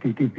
TTP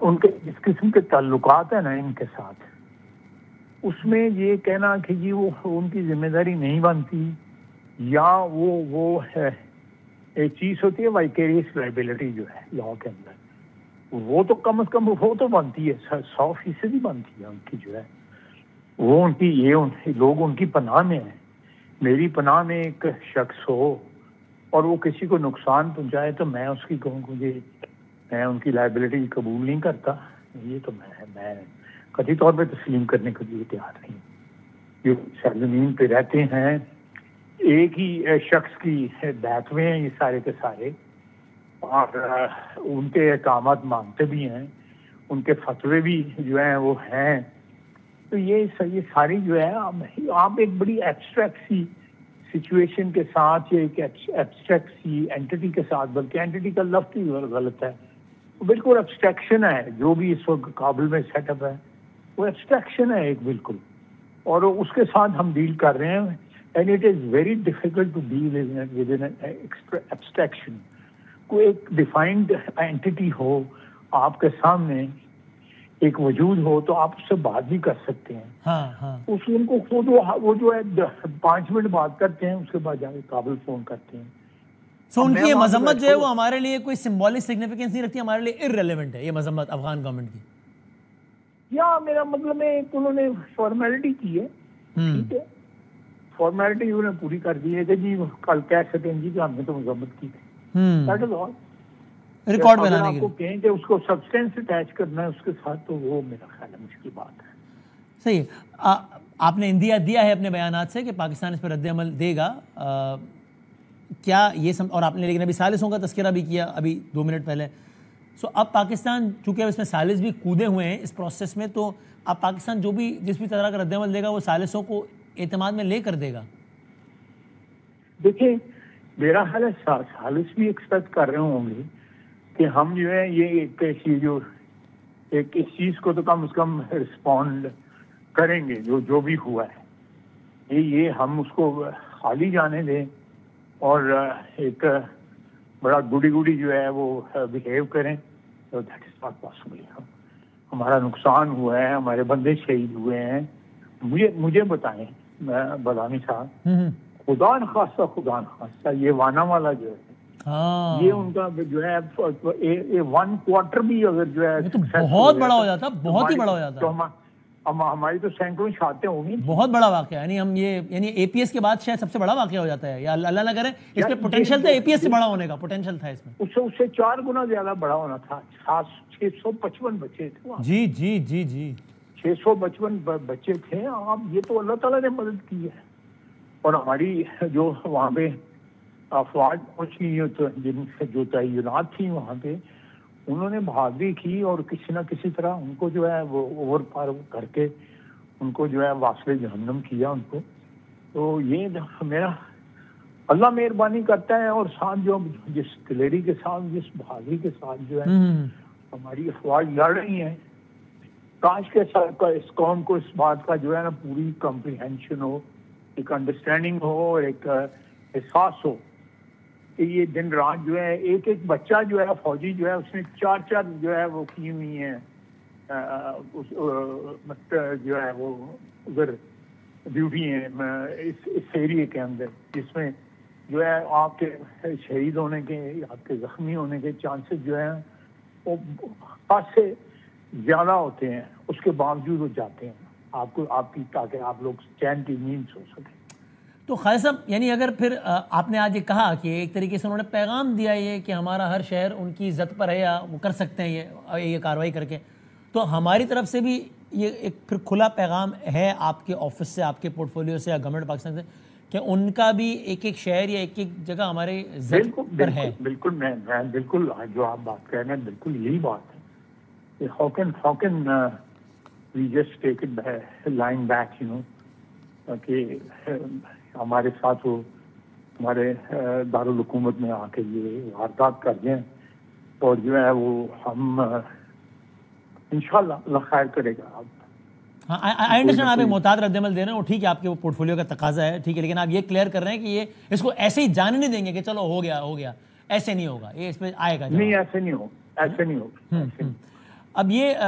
ان کے جس قسم کے تعلقات ہیں نا ان کے ساتھ، اس میں یہ کہنا کہ جی وہ ان کی ذمہ داری نہیں بنتی، یا وہ ہے ایک چیز ہوتی ہے وائکیریس لائبلٹی جو ہے لا کے اندر، وہ تو کم از کم وہ تو بنتی ہے، 100% بنتی ہے ان کی جو ہے، وہ ان کی لوگ ان کی پناہ میں ہیں. میری پناہ میں ایک شخص ہو اور وہ کسی کو نقصان پہنچائے تو میں اس کی کہوں کہ میں ان کی لائبلٹی قبول نہیں کرتا، یہ تو میں قطعی طور پہ تسلیم کرنے کے لیے تیار نہیں. جو سرزمین پہ رہتے ہیں ایک ہی شخص کی بیت میں ہیں یہ سارے کے سارے، اور ان کے احکامات مانتے بھی ہیں، ان کے فتوے بھی جو ہیں وہ ہیں. تو یہ ساری جو ہے آپ ایک بڑی ایبسٹریکٹ سی سچویشن کے ساتھ، یا ایک ایبسٹریکٹ سی اینٹی کے ساتھ، بلکہ اینٹی کا لفظ ہی غلط ہے، بالکل ایبسٹریکشن ہے جو بھی اس وقت کابل میں سیٹ اپ ہے، وہ ایبسٹریکشن ہے ایک بالکل، اور اس کے ساتھ ہم ڈیل کر رہے ہیں. And it is very difficult to deal with an abstraction. کوئی ایک ڈیفائنڈ اینٹی ہو آپ کے سامنے، ایک وجود ہو، تو آپ اس سے بات بھی کر سکتے ہیں. اس ان کو خود وہ جو ہے 5 منٹ بات کرتے ہیں، اس کے بعد جا کے کابل فون کرتے ہیں. سو ان کی یہ مذمت جو ہے وہ ہمارے لیے کوئی سمبولک سگنیفیکینس نہیں رکھتی، ہمارے لیے ارریلیونٹ ہے یہ مذمت افغان گورنمنٹ کی. یا میرا مطلب ہے کہ انہوں نے فارمیلٹی کی ہے، ٹھیک ہے، فارمیلٹی انہوں نے پوری کر دی ہے کہ جی کل کہہ سکیں جی کہ ہم نے تو مذمت کی تھی. That is all. ریکارڈ بنانے کے لیے کہیں کہ اس کو سبسٹینس اٹیچ کرنا ہے اس کے ساتھ، تو وہ میرا خیال ہے مشکل بات ہے. صحیح. آپ نے اندیا دیا ہے اپنے بیانات سے کہ پاکستان اس پر رد عمل دے گا، کیا یہ اور آپ نے لیکن ابھی ثالثوں کا تذکرہ بھی کیا ابھی 2 منٹ پہلے. سو اب پاکستان چونکہ اب اس میں ثالث بھی کودے ہوئے ہیں اس پروسیس میں، تو اب پاکستان جس بھی طرح کا رد عمل دے گا وہ ثالثوں کو اعتماد میں لے کر دے گا. دیکھیں میرا خیال ہے ثالث بھی ایکسپیکٹ کر رہے ہوں گے کہ ہم جو ہے یہ ایک اس چیز کو تو کم از کم رسپونڈ کریں گے جو بھی ہوا ہے. یہ ہم اس کو خالی جانے دیں اور ایک بڑا گوڑی جو ہے وہ بہیو کریں، تو دیٹ از ناٹ پاسبل. ہمارا نقصان ہوا ہے، ہمارے بندے شہید ہوئے ہیں. مجھے بتائیں بلانی صاحب، خدا نخواستہ یہ وانا والا جو ہے، یہ ان کا جو ہے 1/4 بھی اگر جو ہے تو بہت بڑا ہو جاتا، بہت ہی بڑا ہو جاتا. تو ہماری تو سینکڑوں شہادتیں ہوں گی. بہت بڑا واقعہ، یعنی اے پی ایس کے بعد شاید سب سے بڑا واقعہ ہو جاتا ہے، یا اللہ نہ کرے اس میں پوٹینشیل تھا اے پی ایس سے بڑا ہونے کا، پوٹینشیل تھا اس میں. اس سے 4 گنا زیادہ بڑا ہونا تھا. 655 بچے تھے. جی جی جی جی 655 بچے تھے. یہ تو اللہ تعالیٰ نے مدد کی ہے. اور ہماری جو وہاں پہ افواج پہنچی جن سے جو تعینات تھی وہاں پہ، انہوں نے بہادری کی اور کسی نہ کسی طرح ان کو جو ہے وہ اوور پار کر کے ان کو جو ہے واصل جہنم کیا ان کو. تو یہ میرا اللہ مہربانی کرتا ہے، اور ساتھ جو جس دلیری کے ساتھ، جس بہادری کے ساتھ جو ہے ہماری افواج لڑ رہی ہیں، کاش کے ساتھ اس قوم کو اس بات کا جو ہے نا پوری کمپریہنشن ہو، ایک انڈرسٹینڈنگ ہو اور ایک احساس ہو کہ یہ دن رات جو ہے ایک بچہ جو ہے فوجی جو ہے اس نے 4 جو ہے وہ کی ہوئی ہیں جو ہے وہ ادھر ڈیوٹی ہیں اس ایریے کے اندر، جس میں جو ہے آپ کے شہید ہونے کے، آپ کے زخمی ہونے کے چانسز جو ہیں وہ خاص سے زیادہ ہوتے ہیں. اس کے باوجود وہ جاتے ہیں آپ کی تاکہ آپ لوگ چین کی نیند سو سکیں. تو خالد صاحب، یعنی اگر پھر آپ نے آج یہ کہا کہ ایک طریقے سے انہوں نے پیغام دیا یہ کہ ہمارا ہر شہر ان کی عزت پر ہے، یا وہ کر سکتے ہیں یہ کارروائی کر کے، تو ہماری طرف سے بھی یہ ایک پھر کھلا پیغام ہے آپ کے آفس سے، آپ کے پورٹ فولیو سے، یا گورنمنٹ پاکستان سے، کہ ان کا بھی ایک شہر یا ایک جگہ ہمارے عزت پر ہے. بالکل میں بالکل جو آپ بات کہہ رہے ہیں بالکل یہی بات ہے. How can we just take it lying back, کہ ہمارے ساتھ وہ ہمارے دارالحکومت میں آ کے یہ واردات کر دیں، اور جو ہے وہ ہم انشاءاللہ اللہ خیر کرے گا. آئی انڈرسٹینڈ آپ ایک محتاط رد عمل دے رہے ہیں، وہ ٹھیک ہے، آپ کے وہ پورٹ فولیو کا تقاضا ہے، ٹھیک ہے، لیکن آپ یہ کلیئر کر رہے ہیں کہ یہ اس کو ایسے ہی جانے نہیں دیں گے کہ چلو ہو گیا ایسے نہیں ہوگا، یہ اس پہ آئے گا. نہیں ایسے نہیں ہوگا. اب یہ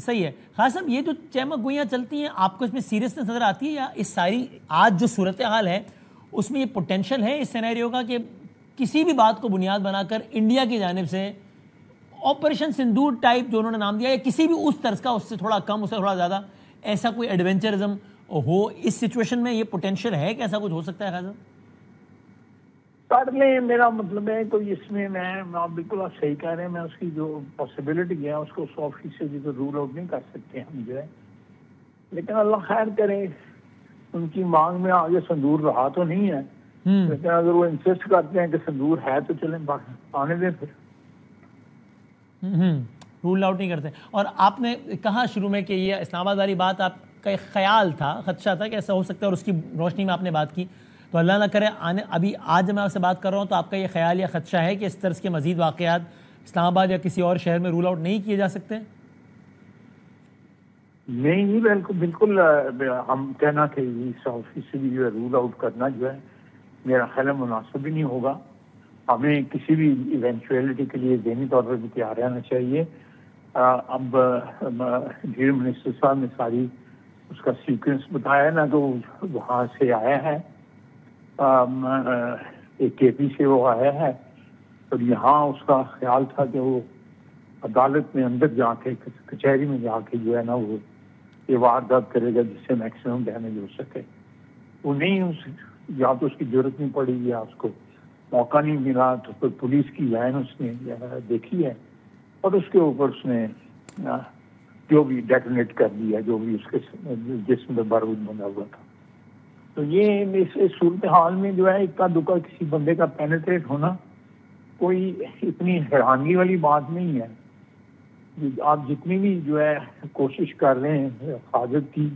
صحیح ہے خان صاحب, یہ جو چہمہ گوئیاں چلتی ہیں آپ کو اس میں سیریسنس نظر آتی ہے, یا اس ساری آج جو صورتحال ہے اس میں یہ پوٹینشیل ہے اس سینیریو کا کہ کسی بھی بات کو بنیاد بنا کر انڈیا کی جانب سے آپریشن سندور ٹائپ جو انہوں نے نام دیا, یا کسی بھی اس طرز کا, اس سے تھوڑا کم, اس سے تھوڑا زیادہ, ایسا کوئی ایڈونچرزم ہو اس سچویشن میں, یہ پوٹینشیل ہے کہ ایسا کچھ ہو سکتا ہے خان صاحب؟ کر لیں, میرا مطلب ہے کوئی اس میں آپ بالکل آپ صحیح کہہ رہے ہیں, میں اس کی جو پاسبلٹی ہے اس کو 100% تو رول آؤٹ نہیں کر سکتے ہم جو ہے, لیکن اللہ خیر کرے, ان کی مانگ میں آگے سندور رہا تو نہیں ہے, لیکن اگر وہ انسسٹ کرتے ہیں کہ سندور ہے تو چلیں آنے دیں پھر. رول آؤٹ نہیں کرتے. اور آپ نے کہا شروع میں کہ یہ اسلام آباد والی بات آپ کا ایک خیال تھا, خدشہ تھا کہ ایسا ہو سکتا ہے, اور اس کی روشنی میں آپ نے بات کی, تو اللہ نہ کرے ابھی آج میں آپ سے بات کر رہا ہوں تو آپ کا یہ خیال یا خدشہ ہے کہ اس طرح کے مزید واقعات اسلام آباد یا کسی اور شہر میں رول آؤٹ نہیں کیے جا سکتے؟ نہیں بالکل ہم کہنا کہ 100% جو ہے رول آؤٹ کرنا جو ہے میرا خیال مناسب ہی نہیں ہوگا. ہمیں کسی بھی ایونچویلٹی کے لیے ذہنی طور پر بھی تیار رہنا چاہیے. اب ڈیئر منسٹر صاحب نے ساری اس کا سیکوینس بتایا نا, تو وہاں سے آیا ہے, ایک کے پی سے وہ آیا ہے, اور یہاں اس کا خیال تھا کہ وہ عدالت میں اندر جا کے, کچہری میں جا کے جو ہے نا وہ یہ واردات کرے گا جس سے میکسیمم ڈیمیج ہو سکے. وہ نہیں, یا تو اس کی ضرورت نہیں پڑی یا اس کو موقع نہیں ملا, تو پھر پولیس کی وین اس نے دیکھی ہے اور اس کے اوپر اس نے جو بھی ڈیٹونیٹ کر دیا جو بھی اس کے جسم میں بارود بنا ہوا تھا. تو یہ اس صورتحال میں جو ہے اکا دکا کسی بندے کا پینیٹریٹ ہونا کوئی اتنی حیرانی والی بات نہیں ہے. آپ جتنی بھی جو ہے کوشش کر رہے ہیں حفاظت کی,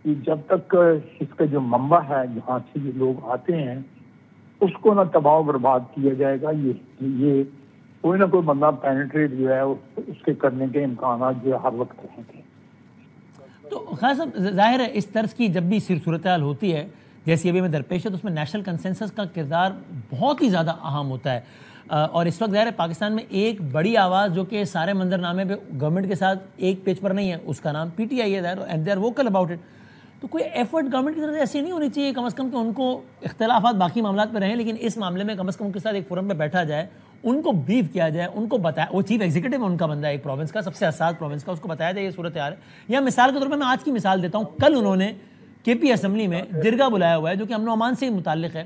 کہ جب تک اس کا جو منبع ہے جہاں سے یہ لوگ آتے ہیں اس کو نہ تباہ و برباد کیا جائے گا, یہ کوئی نہ کوئی بندہ پینیٹریٹ جو ہے اس کے کرنے کے امکانات جو ہے ہر وقت رہیں گے. تو خان صاحب ظاہر ہے اس طرز کی جب بھی صورتحال ہوتی ہے جیسی ابھی میں درپیش ہے, تو اس میں نیشنل کنسنسس کا کردار بہت ہی زیادہ اہم ہوتا ہے, اور اس وقت ظاہر ہے پاکستان میں ایک بڑی آواز جو کہ سارے منظر نامے پہ گورنمنٹ کے ساتھ ایک پیج پر نہیں ہے, اس کا نام پی ٹی آئی ہے ظاہر, and they are vocal about it. تو کوئی ایفرٹ گورنمنٹ کی طرف سے ایسی نہیں ہونی چاہیے کم از کم کہ ان کو اختلافات باقی معاملات پہ رہیں, لیکن اس معاملے میں کم از کم ان کے ساتھ ایک فورم پہ بیٹھا جائے, ان کو بریف کیا جائے, ان کو بتایا, وہ چیف ایگزیکٹو ہے ان کا بندہ ایک پروونس کا, سب سے حساس پروونس کا, اس کو بتایا جائے یہ صورتحال ہے. یا مثال کے طور پر میں آج کی مثال دیتا ہوں, کل انہوں نے کے پی اسمبلی میں درگاہ بلایا ہوا ہے جو کہ امن و امان سے متعلق ہے,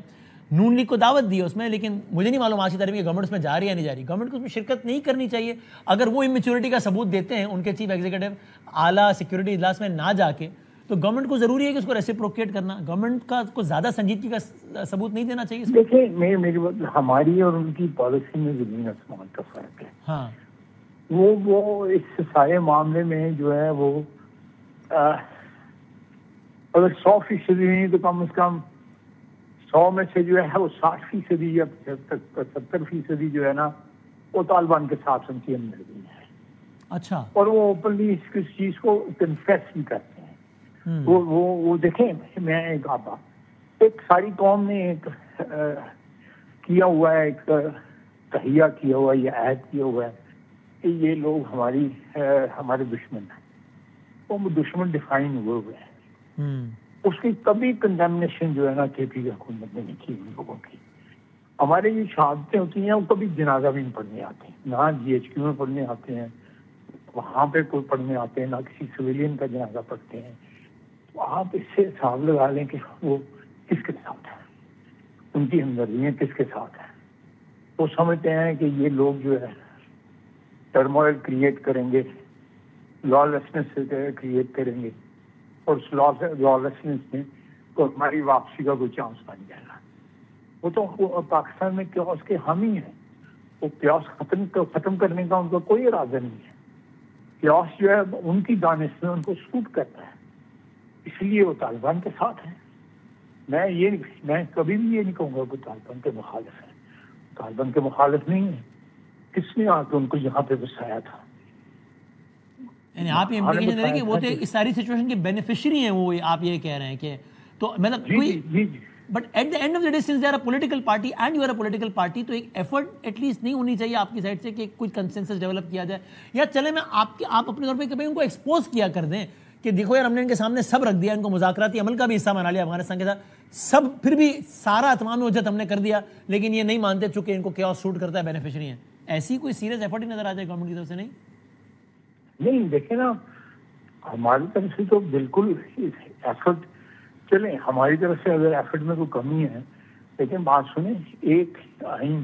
نون لیگ کو دعوت دی ہے اس میں, لیکن مجھے نہیں معلوم آج کی تاریخ میں گورنمنٹ اس میں جا رہی ہے یا نہیں جا رہی. گورنمنٹ کو اس میں شرکت نہیں کرنی چاہیے. اگر وہ اممیچورٹی کا ثبوت دیتے ہیں ان کے چیف ایگزیکٹو اعلیٰ سیکورٹی اجلاس میں نہ جا کے, تو گورنمنٹ کو ضروری ہے کہ اس کو ریسیپروکیٹ کرنا, گورنمنٹ کا کو زیادہ سنجیدگی کا ثبوت نہیں دینا چاہیے. دیکھیں میری بات, ہماری اور ان کی پالیسی میں زمین آسمان کا فرق ہے. ہاں, وہ اس سارے معاملے میں جو ہے وہ اگر 100% نہیں تو کم از کم 100 میں سے جو ہے وہ 60% یا 70% جو ہے نا وہ طالبان کے ساتھ ان کی مل گئی ہے. اچھا, اور وہ اوپنلی اس چیز کو کنفیس بھی کرتے ہیں. وہ دیکھیں, میں ایک ساری قوم نے ایک کیا ہوا ہے, ایک تہیہ کیا ہوا ہے, یہ عہد کیا ہوا ہے کہ یہ لوگ ہمارے دشمن ہیں. وہ دشمن ڈیفائن ہوئے ہیں. اس کی کبھی کنڈیمنیشن جو ہے نا کے پی حکومت نے نہیں کی ان لوگوں کی. ہمارے یہ شہادتیں ہوتی ہیں وہ کبھی جنازہ بھی نہیں پڑھنے آتے ہیں, نہ جی ایچ کیو میں پڑھنے آتے ہیں, وہاں پہ کوئی پڑھنے آتے ہیں, نہ کسی سویلین کا جنازہ پڑھتے ہیں. تو آپ اس سے حساب لگا لیں کہ وہ کس کے ساتھ ہیں, ان کی ہمدردیاں کس کے ساتھ ہیں. وہ سمجھتے ہیں کہ یہ لوگ جو ہے ٹرموئل کریٹ کریں گے, لا لیسنس کریٹ کریں گے, اور اس لا لیسنس میں تو ہماری واپسی کا کوئی چانس بن جائے گا. وہ تو پاکستان میں کیوس کے حامی ہیں. وہ کیوس ختم کرنے کا ان کا کوئی ارادہ نہیں ہے. کیوس جو ہے ان کی دانش میں ان کو سوٹ کرتا ہے, اس لیے وہ طالبان کے ساتھ ہیں. میں کبھی بھی یہ نہیں کہوں گا کہ طالبان کے مخالف ہیں. طالبان کے مخالف نہیں ہیں. کس نے آ کے ان کو یہاں پہ بسایا تھا؟ یعنی آپ یہ امپلیکیشن دے رہے ہیں کہ وہ تو اس ساری سچویشن کے بینیفیشری ہیں, وہ آپ یہ کہہ رہے ہیں کہ تو مطلب کوئی جی but at the end of the day since they are a political party and you are a political party, تو ایک ایفرٹ ایٹ لیسٹ نہیں ہونی چاہیے آپ کی سائڈ سے کہ کچھ کنسنسس ڈیولپ کیا جائے, یا چلے میں آپ اپنے طور پہ کہ ان کو ایکسپوز کیا کر دیں کہ دیکھو یار ہم نے ان کے سامنے سب رکھ دیا, ان کو مذاکراتی عمل کا بھی حصہ بنا لیا افغانستان کے ساتھ, سب پھر بھی سارا اتمام حجت ہم نے کر دیا, لیکن یہ نہیں مانتے چونکہ ان کو کیوس سوٹ کرتا ہے, بینیفیشری ہیں. ایسی کوئی سیریس ایفرٹ ہی نظر آ جائے گورنمنٹ کی طرف سے؟ نہیں دیکھیں نا, ہماری طرف سے تو بالکل ایفرٹ چلیں, ہماری طرف سے اگر ایفرٹ میں کوئی کمی ہے, لیکن بات سنیں, ایک آئین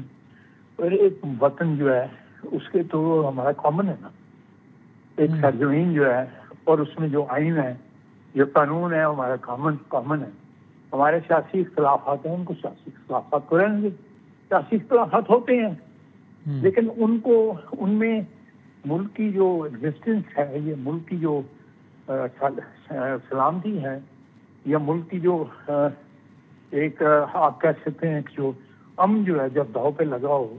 اور ایک وطن جو ہے اس کے تو ہمارا کامن ہے نا, ایک سرزمین جو ہے اور اس میں جو آئین ہے, جو قانون ہے, ہمارا کامن ہے. ہمارے سیاسی اختلافات ہیں, ان کو سیاسی اختلافات کو رہنے دیں, سیاسی اختلافات ہوتے ہیں, لیکن ان میں ملک کی جو ایگزسٹنس ہے, یہ ملک کی جو سلامتی ہے, یا ملک کی جو ایک آپ کہہ سکتے ہیں جو امن جو ہے جب داؤ پہ لگا ہو,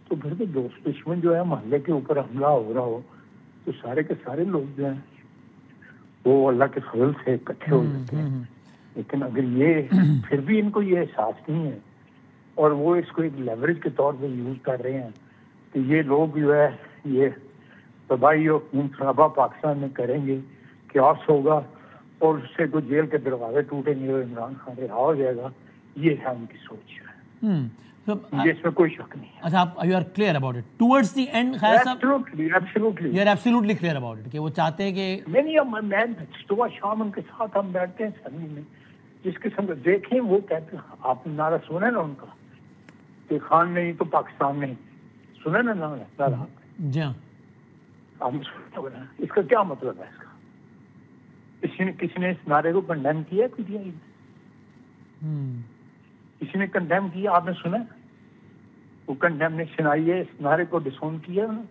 تو پھر تو دوست دشمن جو ہے محلے کے اوپر حملہ ہو رہا ہو, تو سارے کے سارے لوگ جو ہیں وہ اللہ کے فضل سے اکٹھے ہو جاتے ہیں. لیکن اگر یہ پھر بھی ان کو یہ احساس نہیں ہے اور وہ اس کو ایک لیوریج کے طور پہ یوز کر رہے ہیں کہ یہ لوگ جو ہے یہ تباہی اور خون خرابہ پاکستان میں کریں گے, کیوس ہوگا اور اس سے کوئی جیل کے دروازے ٹوٹیں گے اور عمران خان رہا ہو جائے گا, یہ ہے ان کی سوچ ہے. مجھے اس میں کوئی شک نہیں ہے. اچھا, آپ you are clear about it towards the end? خیر صاحب absolutely you are absolutely clear about it کہ وہ چاہتے ہیں کہ میں صبح شام ان کے ساتھ ہم بیٹھتے ہیں اسمبلی میں, جس قسم کا دیکھیں وہ کہتے ہیں, آپ نے نعرہ سنا نا ان کا کہ خان نہیں تو پاکستان نہیں, سنا نا نعرہ؟ جی ہاں, آپ نے سنا ہوگا. اس کا کیا مطلب ہے؟ اس کا کسی نے اس نعرے کو کنڈیم کیا پی ٹی آئی میں؟ کسی نے کنڈیم کیا؟ آپ نے سنا وہ کنڈیمنیشن آئی ہے اس نعرے کو ڈسون کیا انہوں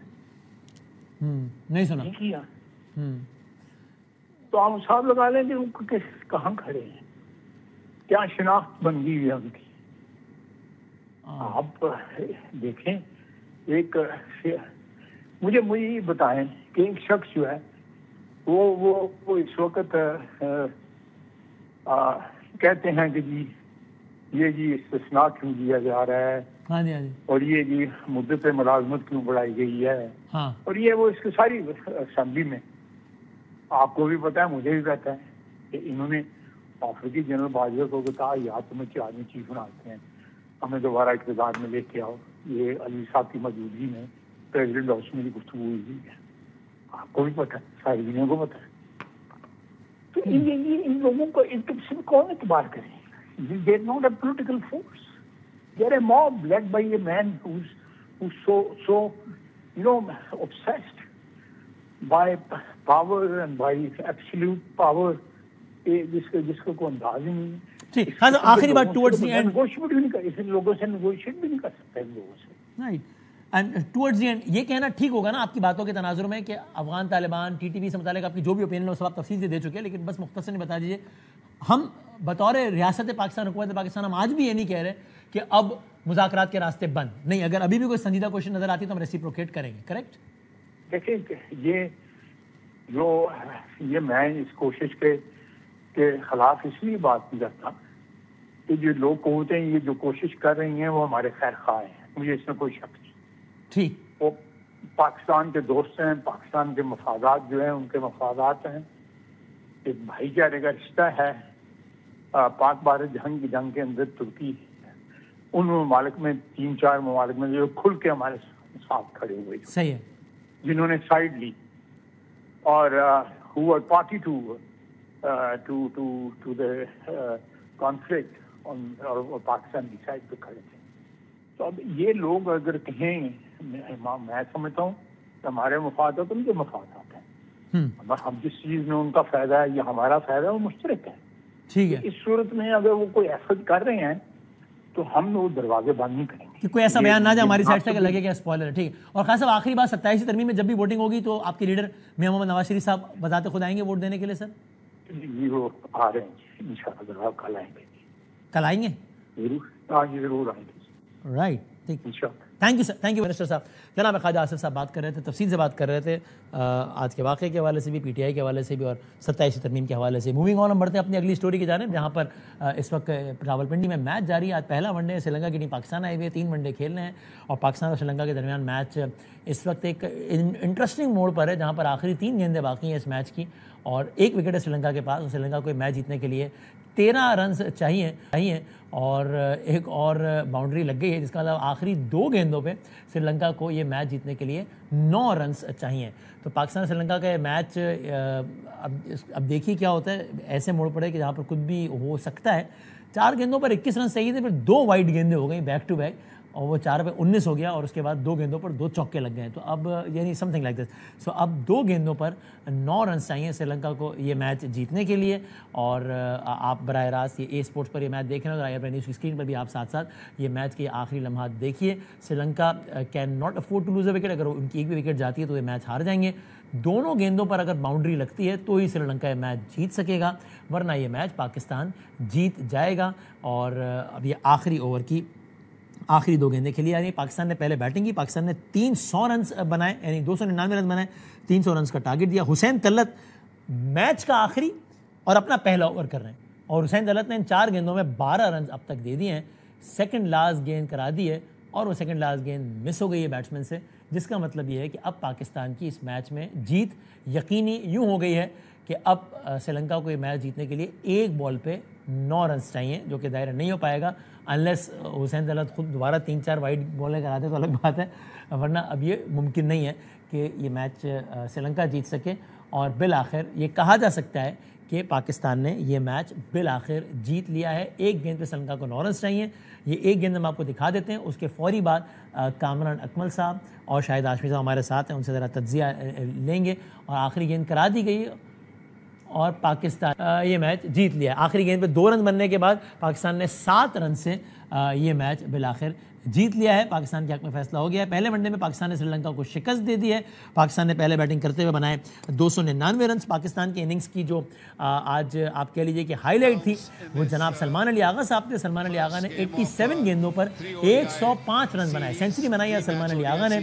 نے؟ نہیں سنا, نہیں کیا. تو آپ حساب لگا لیں کہ وہ کہاں کھڑے ہیں, کیا شناخت بن گئی ہے ان کی. آپ دیکھیں, ایک مجھے یہ بتائیں کہ ایک شخص جو ہے وہ اس وقت کہتے ہیں کہ جی استثناء کیوں دیا جا رہا ہے, ہاں جی ہاں جی, اور یہ مدت ملازمت کیوں بڑھائی گئی ہے, ہاں, اور یہ وہ اس کی ساری اسمبلی میں آپ کو بھی پتا ہے, مجھے بھی پتا ہے کہ انہوں نے افریقی جنرل باجوہ کو کہا یا تمہیں 4 آدمی چیف بناتے ہیں, ہمیں دوبارہ اقتدار میں لے کے آؤ. یہ علی صاحب کی موجودگی میں پریزیڈنٹ ہاؤس میں گفتگو ہوئی ہے, آپ کو بھی پتا ہے, ساری دنیا کو پتا ہے. تو ان لوگوں کو ایک سے کون اعتبار کریں؟ They are not a political force. They are a mob led by a man who's so obsessed by power and by absolute power, جس کو کوئی انداز ہی نہیں ہے. ٹھیک, ہاں آخری بات ٹورڈز دی اینڈ, نیگوشیٹ بھی نہیں کر, اس لوگوں سے نیگوشیٹ بھی نہیں کر سکتا ان لوگوں سے. Right, and towards the and یہ کہنا ٹھیک ہوگا نا آپ کی باتوں کے تناظر میں کہ Afghan Taliban T T P سے متعلق آپ کی جو بھی اوپینین ہے سب آپ تفصیل سے دے چکے ہیں, لیکن بس مختصر بتا دیجیے, ہم بطور ریاست پاکستان, حکومت پاکستان, ہم آج بھی یہ نہیں کہہ رہے کہ اب مذاکرات کے راستے بند نہیں, اگر ابھی بھی کوئی سنجیدہ کوشش نظر آتی ہے تو ہم ریسیپروکیٹ کریں گے, کریکٹ؟ دیکھیں یہ میں اس کوشش کے خلاف اس لیے بات نہیں کرتا کہ جو لوگ قوتیں یہ جو کوشش کر رہی ہیں وہ ہمارے خیر خواہ ہیں, مجھے اس میں کوئی شک نہیں. ٹھیک, وہ پاکستان کے دوست ہیں, پاکستان کے مفادات جو ہیں ان کے مفادات ہیں, ایک بھائی چارے کا رشتہ ہے. پاک بھارت جنگ کے اندر ترکی ان ممالک میں 3-4 ممالک میں جو کھل کے ہمارے ساتھ کھڑے ہوئے, صحیح ہے, جنہوں نے سائڈ لی اور who are party to the conflict اور پاکستان کی سائڈ پہ کھڑے تھے. تو اب یہ لوگ اگر کہیں, میں سمجھتا ہوں کہ ہمارے مفادات ان کے مفادات ہیں, ہم جس چیز میں ان کا فائدہ ہے یا ہمارا فائدہ ہے وہ مشترک ہے. ٹھیک ہے, اس صورت میں اگر وہ کوئی ایفرٹ کر رہے ہیں تو ہم وہ دروازے بند نہیں کریں گے کہ کوئی ایسا بیان نہ جائے ہماری سائڈ سے کہ لگے کہ اسپوائلر ہے. ٹھیک ہے, اور خاص صاحب آخری بات, 27 ترمیم میں جب بھی ووٹنگ ہوگی تو آپ کے لیڈر میاں محمد نواز شریف صاحب بذات خود آئیں گے ووٹ دینے کے لیے؟ سر جی وہ آ رہے ہیں انشاءاللہ, کل آئیں گے. کل آئیں گے؟ ضرور, ہاں جی ضرور آئیں گے. رائٹ, ٹھیک thank you sir, thank you minister صاحب. جناب خواجہ آصف صاحب بات کر رہے تھے, تفصیل سے بات کر رہے تھے آج کے واقعے کے حوالے سے بھی, پی ٹی آئی کے حوالے سے بھی, اور 27 ترمیم کے حوالے سے. موونگ آن, ہم بڑھتے ہیں اپنی اگلی سٹوری کی جانب, جہاں پر اس وقت راولپنڈی میں میچ جاری ہے. آج پہلا ون ڈے, سری لنکا کی ٹیم پاکستان آئی ہوئی ہے, 3 ون ڈے کھیلنے ہیں, اور پاکستان اور سری لنکا کے درمیان میچ اس وقت ایک انٹرسٹنگ موڑ پر ہے, جہاں پر آخری 3 گیندیں باقی ہیں اس میچ کی, اور 1 وکٹ ہے سری لنکا کے پاس. اور سری لنکا کو میچ جیتنے کے لیے 13 رنز چاہیے, اور ایک اور باؤنڈری لگ گئی ہے, جس کا علاوہ آخری 2 گیندوں پہ سری لنکا کو یہ میچ جیتنے کے لیے 9 رنز چاہیے. تو پاکستان سری لنکا کا یہ میچ اب دیکھیے کیا ہوتا ہے. ایسے موڑ پڑے کہ جہاں پر کچھ بھی ہو سکتا ہے. 4 گیندوں پر 21 رنز چاہیے تھے, پھر 2 وائڈ گیندیں ہو گئیں بیک ٹو بیک, اور وہ 4 پہ 19 ہو گیا, اور اس کے بعد 2 گیندوں پر 2 چوکے لگ گئے. تو اب یعنی سم تھنگ لائک دس. سو اب 2 گیندوں پر 9 رنز چاہیے سری لنکا کو یہ میچ جیتنے کے لیے. اور آپ براہ راست یہ اسپورٹس پر یہ میچ دیکھ رہے ہیں, اور نیوز کی اسکرین پر بھی آپ ساتھ ساتھ یہ میچ کے آخری لمحات دیکھیے. Sri Lanka cannot afford to lose a wicket. اگر ان کی ایک بھی وکٹ جاتی ہے تو یہ میچ ہار جائیں گے. دونوں گیندوں پر اگر باؤنڈری لگتی ہے تو ہی سری لنکا یہ میچ جیت سکے گا, ورنہ یہ میچ پاکستان جیت جائے گا. اور اب یہ آخری اوور کی آخری 2 گیندیں کھیلی. یعنی پاکستان نے پہلے بیٹنگ کی, پاکستان نے 300 رنز بنائے, یعنی 299 رنز بنائے, 300 رنز کا ٹارگٹ دیا. حسین طلعت میچ کا آخری اور اپنا پہلا اوور کر رہے ہیں, اور حسین طلعت نے ان 4 گیندوں میں 12 رنز اب تک دے دیے ہیں. سیکنڈ لاسٹ گیند کرا دی ہے, اور وہ سیکنڈ لاسٹ گیند مس ہو گئی ہے بیٹسمین سے, جس کا مطلب یہ ہے کہ اب پاکستان کی اس میچ میں جیت یقینی یوں ہو گئی ہے کہ اب سری لنکا کو یہ میچ جیتنے کے لیے 1 بال پہ 9 رنز چاہیے, جو کہ ظاہر نہیں ہو پائے گا انلیس حسین طلعت خود دوبارہ 3-4 وائڈ بالیں کراتے تو الگ بات ہے, ورنہ اب یہ ممکن نہیں ہے کہ یہ میچ سری لنکا جیت سکے. اور بالآخر یہ کہا جا سکتا ہے کہ پاکستان نے یہ میچ بالآخر جیت لیا ہے. 1 گیند پہ سری لنکا کو 9 رنز چاہیے. یہ 1 گیند ہم آپ کو دکھا دیتے ہیں, اس کے فوری بعد کامران اکمل صاحب اور شاہد ہاشمی صاحب ہمارے ساتھ ہیں, ان سے ذرا تجزیہ لیں گے. اور آخری گیند کرا دی گئی اور پاکستان یہ میچ جیت لیا. آخری گیند پہ 2 رنز بننے کے بعد پاکستان نے 7 رن سے یہ میچ بالآخر جیت لیا ہے. پاکستان کے حق میں فیصلہ ہو گیا ہے. پہلے ون ڈے میں پاکستان نے سری لنکا کو شکست دے دی ہے. پاکستان نے پہلے بیٹنگ کرتے ہوئے بنائے 299 رنز. پاکستان کی اننگز کی جو آج آپ کہہ لیجئے کہ ہائی لائٹ تھی وہ جناب سلمان علی آغا صاحب تھے. سلمان علی آغا نے 87 گیندوں پر 105 رنز بنائے, سینچری بنائی ہے سلمان علی آغا نے.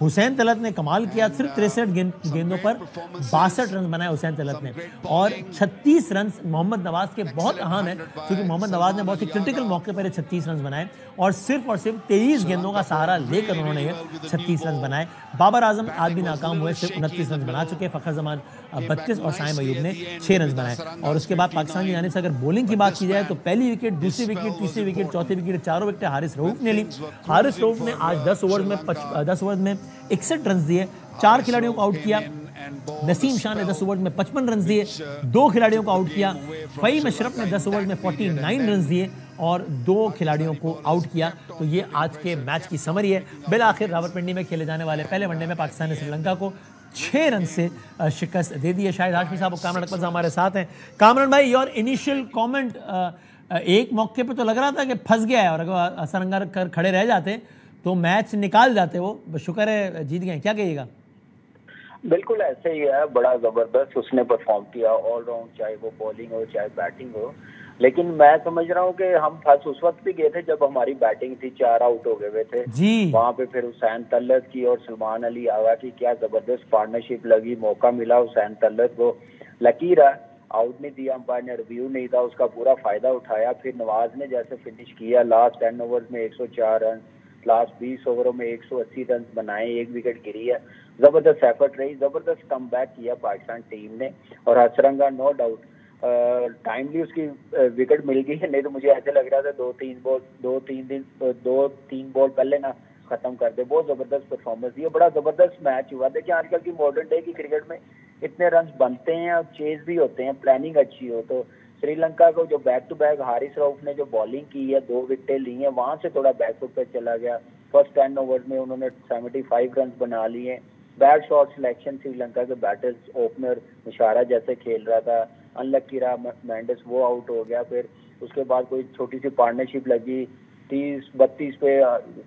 حسین طلعت نے کمال کیا, صرف 63 گیندوں پر 62 رنز بنائے حسین طلعت نے. اور 36 رنز محمد نواز کے بہت اہم ہے, کیونکہ محمد نواز نے بہت ہی کرٹیکل موقع پر 36 رنز بنائے, اور صرف 23 گیندوں کا سہارا لے کر انہوں نے یہ 36 رنز بنائے. بابر اعظم آج بھی ناکام ہوئے, صرف 29 رنز بنا چکے. فخر زمان 32 اور سائم ایوب نے 6 رنز بنائے. اور اس کے بعد پاکستان کی جانب سے اگر بولنگ کی بات کی جائے تو پہلی وکٹ, دوسری وکٹ, تیسری وکٹ, چوتھی وکٹ, 4 وکٹیں حارث رؤوف نے لی. حارث رؤوف نے آج 10 اوورز میں 61 رنز دیے, 4 کھلاڑیوں کو آؤٹ کیا. نسیم شاہ نے 10 اوورز میں 55 رنز دیے, 2 کھلاڑیوں کو آؤٹ کیا. فہیم اشرف نے 10 اوورز میں 49 رنز دیے اور 2 کھلاڑیوں کو آؤٹ کیا. تو یہ آج کے میچ کی سمری ہے. بالآخر راولپنڈی میں کھیلے جانے والے پہلے ون ڈے میں پاکستان نے سری لنکا کو 6 رن سے شکست دے دی ہے. شاہد ہاشمی صاحب اور کامران اکمل صاحب ہمارے ساتھ ہیں. کامران بھائی, یور انیشیل کامنٹ, ایک موقع پہ تو لگ رہا تھا کہ پھنس گیا ہے, اور اگر اثر انگار کر کھڑے رہ جاتے تو میچ نکال جاتے, وہ شکر ہے جیت گئے. کیا کہیے گا؟ بالکل ایسے ہی ہے, بڑا زبردست اس نے پرفارم کیا آل راؤنڈ, چاہے وہ بالنگ ہو چاہے بیٹنگ ہو. لیکن میں سمجھ رہا ہوں کہ ہم پھنس اس وقت بھی گئے تھے جب ہماری بیٹنگ تھی, 4 آؤٹ ہو گئے ہوئے تھے وہاں پہ. پھر حسین طلعت کی اور سلمان علی آغا کی کیا زبردست پارٹنرشپ لگی, موقع ملا حسین طلعت کو. لکی رہا, آؤٹ نہیں دیا امپائر نے, ریویو نہیں تھا, اس کا پورا فائدہ اٹھایا. پھر نواز نے جیسے فنش کیا, لاسٹ 10 اوورز میں 104 رن, لاسٹ 20 اووروں میں 180 رنز بنائے, 1 وکٹ گری ہے. زبردست ایفرٹ رہی, زبردست کم بیک کیا پاکستان ٹیم نے. اور حسرنگا نو ڈاؤٹ ٹائملی اس کی وکٹ مل گئی ہے, نہیں تو مجھے ایسے لگ رہا تھا 2-3 بال پہلے نہ ختم کر دے. بہت زبردست پرفارمنس دی, بڑا زبردست میچ ہوا. دیکھیں آج کل کی ماڈرن ڈے کی کرکٹ میں اتنے رنز بنتے ہیں اور چیز بھی ہوتے ہیں, پلاننگ اچھی ہو تو. سری لنکا کو جو بیک ٹو بیک حارث رؤوف نے جو بالنگ کی ہے, 2 وکٹیں لی ہیں, وہاں سے تھوڑا بیک فٹ پہ چلا گیا. فرسٹ 10 اوورز میں انہوں نے 75 رنز بنا لیے. Bed shot selection Sri Lanka کے بیٹرز, اوپنر اشارہ جیسے کھیل رہا تھا, انلکی رہا مینڈس, وہ آؤٹ ہو گیا. پھر اس کے بعد کوئی چھوٹی سی پارٹنرشپ لگی 30-32 پہ,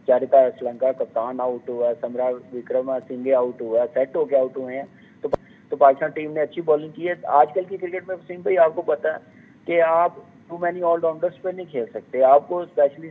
چارتا سری لنکا کپتان آؤٹ ہوا, سمرا وکرما سنگھے آؤٹ ہوا, سیٹ ہو کے آؤٹ ہوئے ہیں. تو پاکستان ٹیم نے اچھی بالنگ کی ہے. آج کل کی کرکٹ میں وسیم بھائی آپ کو پتا ہے کہ آپ ٹو مینی آل راؤنڈرز پہ نہیں کھیل سکتے, آپ کو اسپیشلی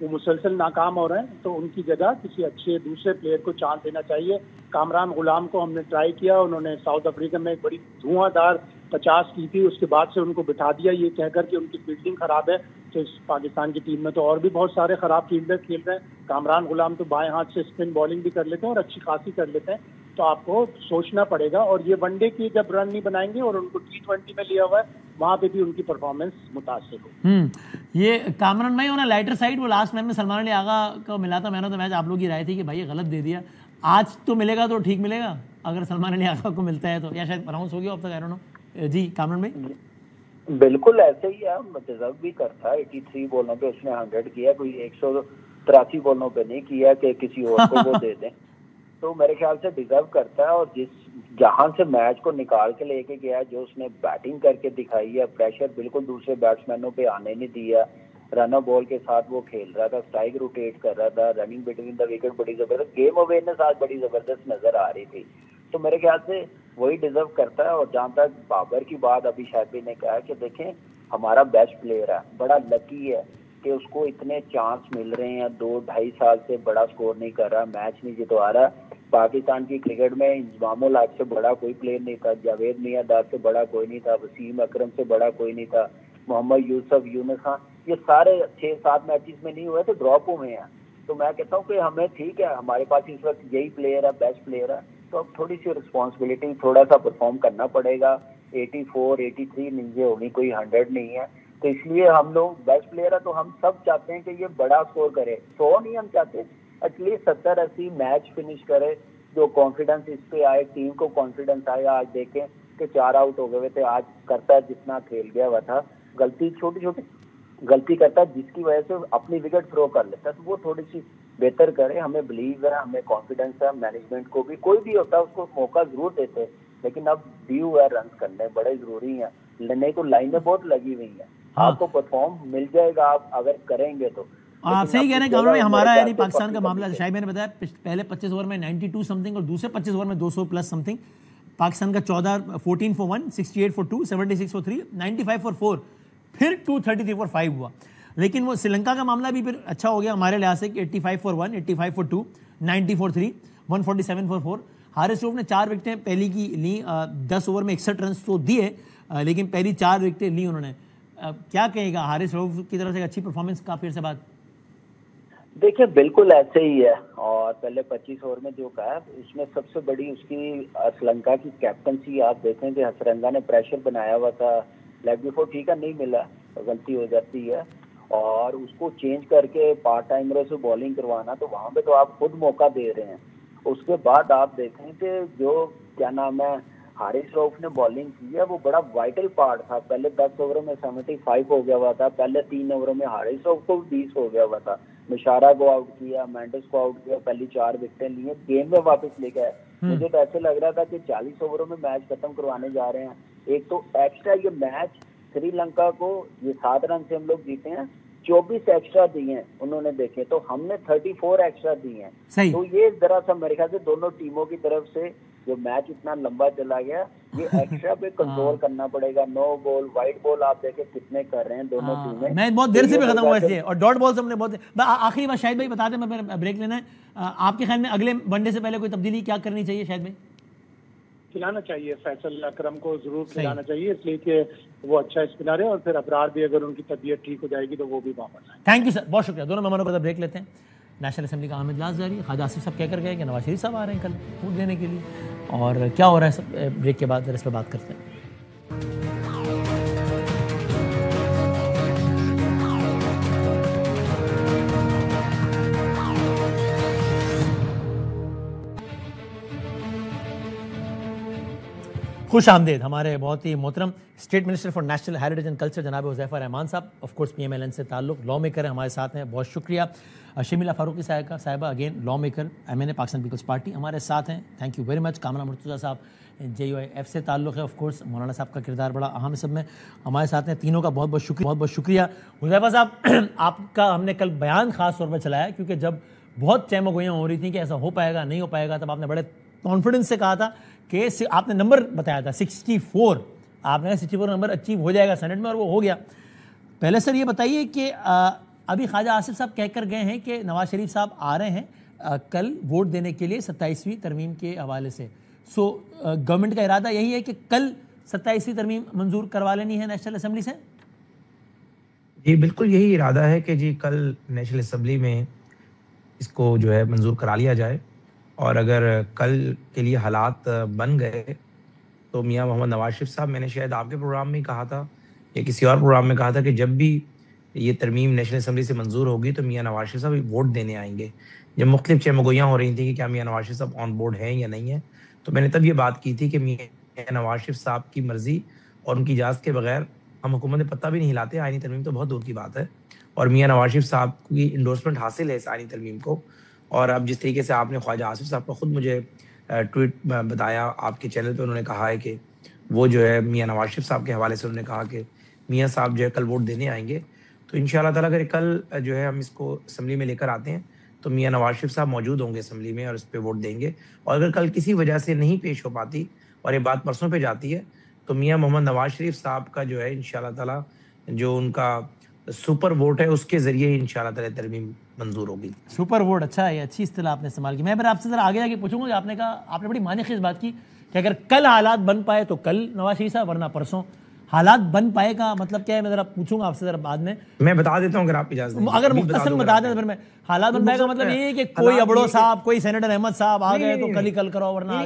وہ مسلسل ناکام ہو رہے ہیں، تو ان کی جگہ کسی اچھے دوسرے پلیئر کو چانس دینا چاہیے. کامران غلام کو ہم نے ٹرائی کیا، انہوں نے ساؤتھ افریقہ میں ایک بڑی دھواں دھار 50 کی تھی، اس کے بعد سے ان کو بٹھا دیا یہ کہہ کر کہ ان کی فیلڈنگ خراب ہے. تو اس پاکستان کی ٹیم میں تو اور بھی بہت سارے خراب فیلڈر کھیل رہے ہیں. کامران غلام تو بائیں ہاتھ سے اسپن بالنگ بھی کر لیتے ہیں اور اچھی خاصی کر لیتے ہیں. تو آپ کو سوچنا پڑے گا، اور یہ ون ڈے کی جب رن نہیں بنائیں گے اور ان کو T20 میں لیا ہوا ہے، وہاں پہ بھی ان کی پرفارمنس متاثر ہو. یہ کامران بھائی ہونا لائٹر سائڈ، وہ لاسٹ میچ میں سلمان علی آغا کو ملا تھا مین آف دا میچ، آپ لوگ کی رائے تھی کہ بھائی یہ غلط دے دیا. آج تو ملے گا تو ٹھیک ملے گا اگر سلمان علی آغا کو ملتا ہے تو، یا شاید اناؤنس ہو گیا اب تک، آئی ڈونٹ نو. جی کامران بھائی. بالکل ایسے ہی ہے، ڈیزرو بھی کرتا ہے. 83 بالوں پہ اس نے 100 کیا، کوئی 183 بالوں پہ نہیں کیا کہ کسی اور کو وہ دے دیں. تو میرے خیال سے ڈیزرو کرتا ہے، اور جہاں سے میچ کو نکال کے لے کے گیا، جو اس نے بیٹنگ کر کے دکھائی ہے، پریشر بالکل دوسرے بیٹسمینوں پہ آنے نہیں دیا. رنر بال کے ساتھ وہ کھیل رہا تھا، اسٹرائک روٹیٹ کر رہا تھا، رننگ بٹوین دا وکٹ بڑی زبردست، گیم اویئرنیس آج بڑی زبردست نظر آ رہی تھی. تو میرے خیال سے وہی ڈیزرو کرتا ہے. اور جہاں تک بابر کی بات ابھی شاید نے کہا کہ دیکھیں ہمارا بیسٹ پلیئر ہے، بڑا لکی ہے کہ اس کو اتنے چانس مل رہے ہیں. 2-2.5 سال سے بڑا سکور نہیں کر رہا، میچ نہیں جتوا رہا. پاکستان کی کرکٹ میں انضمام الحق سے بڑا کوئی پلیئر نہیں تھا، جاوید میاں دار سے بڑا کوئی نہیں تھا، وسیم اکرم سے بڑا کوئی نہیں تھا، محمد یوسف، یونس خان، یہ سارے 6-7 میچز میں نہیں ہوئے تو ڈراپ ہوئے ہیں. تو میں کہتا ہوں کہ ہمیں ٹھیک ہے، ہمارے پاس اس وقت یہی پلیئر ہے، بیسٹ پلیئر ہے، تو اب تھوڑی سی رسپانسبلٹی، تھوڑا سا پرفارم کرنا پڑے گا. 84-83 نیچے ہونی، کوئی 100 نہیں ہے. تو اس لیے ہم لوگ بیسٹ پلیئر ہے تو ہم سب چاہتے ہیں کہ یہ بڑا اسکور کرے. 100 نہیں ہم چاہتے، ایٹ لیسٹ 70-80 میچ فنش کرے، جو کانفیڈنس اس پہ آئے، ٹیم کو کانفیڈنس آئے. آج دیکھیں کہ 4 آؤٹ ہو گئے تھے، آج کرتا ہے جتنا کھیل گیا ہوا تھا. غلطی چھوٹی چھوٹی غلطی کرتا ہے جس کی وجہ سے اپنی وکٹ تھرو کر لیتا ہے، تو وہ تھوڑی سی بہتر کرے. ہمیں بلیو ہے، ہمیں کانفیڈنس ہے، مینجمنٹ کو بھی، کوئی بھی ہوتا ہے اس کو موقع ضرور دیتے، لیکن اب ڈیو ہے، رنس کرنے بڑے ضروری ہیں، نہیں تو لائنیں بہت لگی ہوئی ہیں. آپ کو پرفارم مل جائے گا آپ اگر کریں گے تو. آپ صحیح کہہ رہے ہیں کامران بھائی، ہمارا یعنی پاکستان کا معاملہ شاہد میں نے بتایا پہلے 25 اوور میں 92 سمتھنگ اور دوسرے 25 اوور میں 200 پلس سمتھنگ. پاکستان کا 14 for 1, 68 for 2, 76 for 3, 95 for 4, پھر 233 for 5 ہوا. لیکن وہ سری لنکا کا معاملہ بھی پھر اچھا ہو گیا ہمارے لحاظ سے کہ 85 for 1, 85 for 2, 90 for 3, 147 for 4. Haris رؤف نے 4 وکٹیں پہلی کی لیں، 10 اوور میں 61 رنز تو دیے، لیکن پہلی 4 وکٹیں لی انہوں نے. کیا کہے گا حارث رؤف کی طرف سے اچھی پرفارمنس کافی عرصے بعد؟ دیکھیں بالکل ایسے ہی ہے، اور پہلے 25 اوور میں جو کہا اس میں سب سے بڑی اس کی سری لنکا کی کیپٹنسی. آپ دیکھیں کہ حسرنگا نے پریشر بنایا ہوا تھا، لیگ بفور ٹھیک ہے نہیں ملا، غلطی ہو جاتی ہے، اور اس کو چینج کر کے پارٹ ٹائمروں سے بالنگ کروانا، تو وہاں پہ تو آپ خود موقع دے رہے ہیں. اس کے بعد آپ دیکھیں کہ جو کیا نام ہے حارث رؤف نے بالنگ کی ہے وہ بڑا وائٹل پارٹ تھا. پہلے 10 اووروں میں 75 ہو گیا ہوا تھا، پہلے 3 اووروں میں حارث رؤف کو 20 ہو گیا ہوا تھا. مشارہ کو آؤٹ کیا، مینڈس کو آؤٹ کیا، پہلی 4 وکٹیں لی، گیم میں واپس لے گئے. مجھے تو ایسے لگ رہا تھا کہ 40 اووروں میں میچ ختم کروانے جا رہے ہیں. ایک تو ایکسٹرا یہ میچ سری لنکا کو یہ 7 رن سے ہم لوگ جیتے ہیں، 24 ایکسٹرا دیے ہیں انہوں نے دیکھے، تو ہم نے 34 ایکسٹرا دیے ہیں. تو یہ ذرا سا میرے خیال سے دونوں ٹیموں کی طرف سے جو میچ اتنا لمبا چلا گیا، یہ ایکسٹرا پہ کنٹرول کرنا پڑے گا. نو بال، وائٹ بال آپ دیکھیں کتنے کر رہے ہیں دونوں ٹیمیں. میں بہت دیر سے بھی ختم ہوا اس لیے، اور ڈاٹ بال سے ہم نے بہت. آخری بات شاہد بھائی بتا دیں، میں بریک لینا ہے. آپ کے خیال میں اگلے ون ڈے سے پہلے کوئی تبدیلی کیا کرنی چاہیے شاہد بھائی؟ کھلانا چاہیے، فیصل اکرم کو ضرور کھلانا چاہیے، اس لیے کہ وہ اچھا اسپنر ہے، اور پھر ابرار بھی اگر ان کی طبیعت ٹھیک ہو جائے گی تو وہ بھی واپس آئے. تھینک یو سر، بہت شکریہ. دونوں مہمانوں کا بریک لیتے ہیں. نیشنل اسمبلی کا احمد لاز جاری، خواجہ آصف صاحب کہہ کر گئے کہ نواز شریف صاحب آ رہے ہیں کل ووٹ دینے کے لیے، اور کیا ہو رہا ہے سب بریک کے بعد اس پہ بات کرتے ہیں. خوش آمدید ہمارے بہت ہی محترم state minister for national heritage and culture جناب حذیفہ رحمان صاحب. آف کورس PMLN سے تعلق، لا میکر ہیں، ہمارے ساتھ ہیں، بہت شکریہ. شمیلہ فاروقی صاحبہ again lawmaker, MNA Pakistan Peoples Party, ہمارے ساتھ ہیں، thank you very much. Kamran Murtaza صاحب JUIF سے تعلق ہے، آف کورس مولانا صاحب کا کردار بڑا اہم ہے سب میں، ہمارے ساتھ ہیں. تینوں کا بہت بہت شکریہ. حذیفہ صاحب، آپ کا ہم نے کل بیان خاص طور پہ چلایا کیونکہ جب بہت چہمہ گوئیاں ہو رہی تھیں کہ ایسا ہو پائے گا نہیں ہو پائے گا، تب آپ نے بڑے کانفیڈنس سے کہا تھا کہ آپ نے نمبر بتایا تھا 64، آپ نے کہا 64 نمبر اچیو ہو جائے گا سینٹ میں، اور وہ ہو گیا. پہلے سر یہ بتائیے کہ ابھی خواجہ آصف صاحب کہہ کر گئے ہیں کہ نواز شریف صاحب آ رہے ہیں کل ووٹ دینے کے لیے 27ویں ترمیم کے حوالے سے. سو گورنمنٹ کا ارادہ یہی ہے کہ کل 27ویں ترمیم منظور کروا لینی ہے نیشنل اسمبلی سے؟ جی بالکل یہی ارادہ ہے کہ جی کل نیشنل اسمبلی میں اس کو جو ہے منظور کرا لیا جائے. اور اگر کل کے لیے حالات بن گئے تو میاں محمد نواز شریف صاحب, میں نے شاید آپ کے پروگرام میں کہا تھا یا کسی اور پروگرام میں کہا تھا کہ جب بھی یہ ترمیم نیشنل اسمبلی سے منظور ہوگی تو میاں نواز شریف صاحب ووٹ دینے آئیں گے. جب مختلف چمگویاں ہو رہی تھیں کہ کیا میاں نواز شریف صاحب آن بورڈ ہیں یا نہیں ہیں, تو میں نے تب یہ بات کی تھی کہ میاں نواز شریف صاحب کی مرضی اور ان کی اجازت کے بغیر ہم حکومت میں پتہ بھی نہیں ہلاتے. آئینی ترمیم تو بہت دور کی بات ہے, اور میاں نواز شریف صاحب کی انڈورسمنٹ حاصل ہے اس آئینی ترمیم کو. اور اب جس طریقے سے آپ نے خواجہ آصف صاحب کو خود مجھے ٹویٹ بتایا آپ کے چینل پہ, انہوں نے کہا ہے کہ وہ جو ہے میاں نواز شریف صاحب کے حوالے سے انہوں نے کہا کہ میاں صاحب جو ہے کل ووٹ دینے آئیں گے. تو انشاءاللہ تعالیٰ اگر کل جو ہے ہم اس کو اسمبلی میں لے کر آتے ہیں تو میاں نواز شریف صاحب موجود ہوں گے اسمبلی میں اور اس پہ ووٹ دیں گے. اور اگر کل کسی وجہ سے نہیں پیش ہو پاتی اور یہ بات پرسوں پہ جاتی ہے تو میاں محمد نواز شریف صاحب کا جو ہے انشاءاللہ تعالیٰ جو ان کا سپر ووٹ ہے اس کے ذریعے انشاءاللہ تعالیٰ ترمیم منظور ہوگی. سپر ووٹ, اچھا ہے, اچھی اصطلاح آپ نے استعمال کی. میں پھر آپ سے ذرا آگے جا کے پوچھوں گا کہ آپ نے کہا, آپ نے بڑی معنی خیز بات کی کہ اگر کل حالات بن پائے تو کل نواز شریف صاحب, ورنہ پرسوں. حالات بن پائے گا مطلب کیا ہے, میں ذرا پوچھوں گا آپ سے ذرا بعد میں. میں بتا دیتا ہوں اگر آپ اجازت دیں. اگر مختصر بتا دیں پھر میں. حالات بن پائے گا مطلب یہ ہے کہ کوئی ابڑو صاحب, کوئی سینیٹر احمد صاحب آ گئے تو کل ہی کل کرو, ورنہ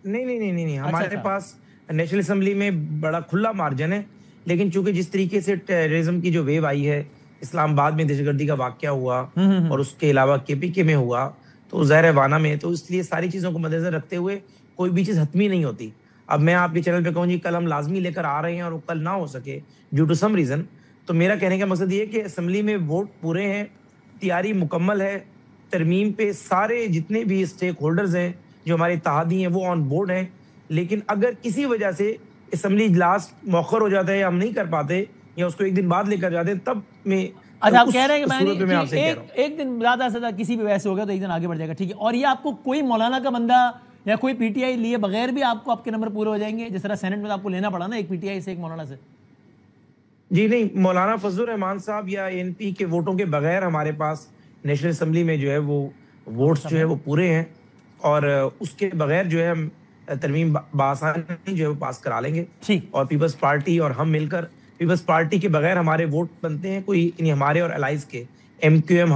نہیں, ہمارے پاس نیشنل اسمبلی میں بڑا کھلا مارجن ہے. لیکن چونکہ جس طریقے سے ٹیررزم کی جو ویو آئی ہے, اسلام آباد میں دہشت گردی کا واقعہ ہوا اور اس کے علاوہ KPK میں ہوا, تو ظاہر وانہ میں, تو اس لیے ساری چیزوں کو مد نظر رکھتے ہوئے کوئی بھی چیز حتمی نہیں ہوتی. اب میں آپ کے چینل پہ کہوں جی کل ہم لازمی لے کر آ رہے ہیں اور وہ کل نہ ہو سکے ڈیو ٹو سم ریزن, تو میرا کہنے کا مقصد یہ ہے کہ اسمبلی میں ووٹ پورے ہیں, تیاری مکمل ہے, ترمیم پہ سارے جتنے بھی اسٹیک ہولڈرز ہیں جو ہمارے اتحادی ہیں وہ آن بورڈ ہیں. لیکن اگر کسی وجہ سے اسمبلی اجلاس مؤخر ہو جاتا ہے یا ہم نہیں کر پاتے یا اس کو ایک دن بعد لے کر جاتے ہیں, تب میں اچھا آپ کہہ رہے ہیں کہ ایک دن زیادہ سے زیادہ کسی بھی وجہ سے ہو گیا تو ایک دن آگے بڑھ جائے گا, ٹھیک ہے. اور یہ آپ کو کوئی مولانا کا بندہ یا کوئی PTI لیے بغیر بھی آپ کو آپ کے نمبر پورے ہو جائیں گے, جس طرح سینٹ میں آپ کو لینا پڑا نا ایک PTI سے ایک مولانا سے؟ جی نہیں, مولانا فضل الرحمان صاحب یا ANP کے ووٹوں کے بغیر ہمارے پاس نیشنل اسمبلی میں جو ہے وہ ووٹس جو ہے وہ پورے ہیں, اور اس کے بغیر جو ہے ہم ترمیم بآسانی جو ہے وہ پاس کرا لیں گے. اور پیپلز پارٹی اور ہم مل کر, پیپلز پارٹی کے بغیر ہمارے ووٹ بنتے ہیں کوئی ہمارے اور الائز کے, MQM,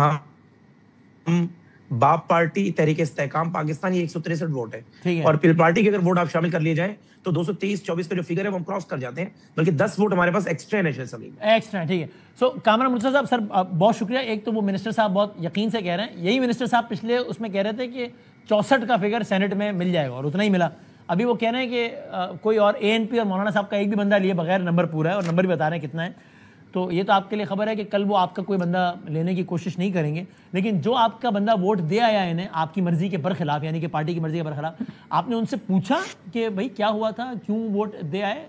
ہم باپ پارٹی, تحریک استحکام پاکستان, یہ 163 ووٹ ہے. اور پیپل پارٹی کے اگر ووٹ آپ شامل کر لیے جائیں تو 223-24 کا جو فگر ہے وہ ہم کراس کر جاتے ہیں, بلکہ 10 ووٹ ہمارے پاس ایکسٹرا ہے نیشنل اسمبلی میں. ایکسٹرا, ٹھیک ہے. سو کامران مرتضیٰ صاحب, سر بہت شکریہ. ایک تو وہ منسٹر صاحب بہت یقین سے کہہ رہے ہیں, یہی منسٹر صاحب پچھلے اس میں کہہ رہے تھے کہ 64 کا فگر سینٹ میں مل جائے گا اور اتنا ہی ملا. ابھی وہ کہہ رہے ہیں کہ کوئی اور ANP اور مولانا صاحب کا ایک بھی بندہ لیے بغیر نمبر پورا ہے, اور نمبر بھی بتا رہے ہیں کتنا ہے. تو یہ تو آپ کے لیے خبر ہے کہ کل وہ آپ کا کوئی بندہ لینے کی کوشش نہیں کریں گے. لیکن جو آپ کا بندہ ووٹ دے آیا ہے انہیں آپ کی مرضی کے برخلاف, یعنی کہ پارٹی کی مرضی کے برخلاف, آپ نے ان سے پوچھا کہ بھائی کیا ہوا تھا, کیوں ووٹ دے آئے؟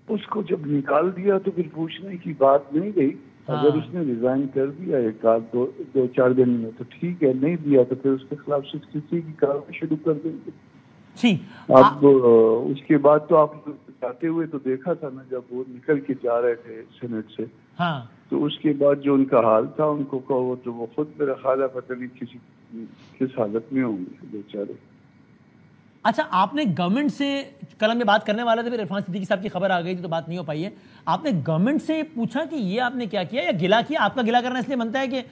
اس کو جب نکال دیا تو پھر پوچھنے کی بات نہیں گئی. اگر اس نے ریزائن کر دیا ایک آدھ دو چار دن میں تو ٹھیک ہے, نہیں دیا تو پھر اس کے خلاف 63 کی کارروائی شروع کر دیں گے. اب اس کے بعد تو آپ جاتے ہوئے تو دیکھا تھا نا, جب وہ نکل کے جا رہے تھے سینٹ سے, تو اس کے بعد جو ان کا حال تھا, ان کو کہو تو وہ خود میرا خیال ہے پتہ نہیں کس حالت میں ہوں گے بیچارے. اچھا, آپ نے گورنمنٹ سے, کل ہم یہ بات کرنے والے تھے, پھر عرفان صدیقی صاحب کی خبر آ گئی تھی تو بات نہیں ہو پائی ہے. آپ نے گورنمنٹ سے پوچھا کہ یہ آپ نے کیا کیا یا گلا کیا؟ آپ کا گلا کرنا اس لیے بنتا ہے کہ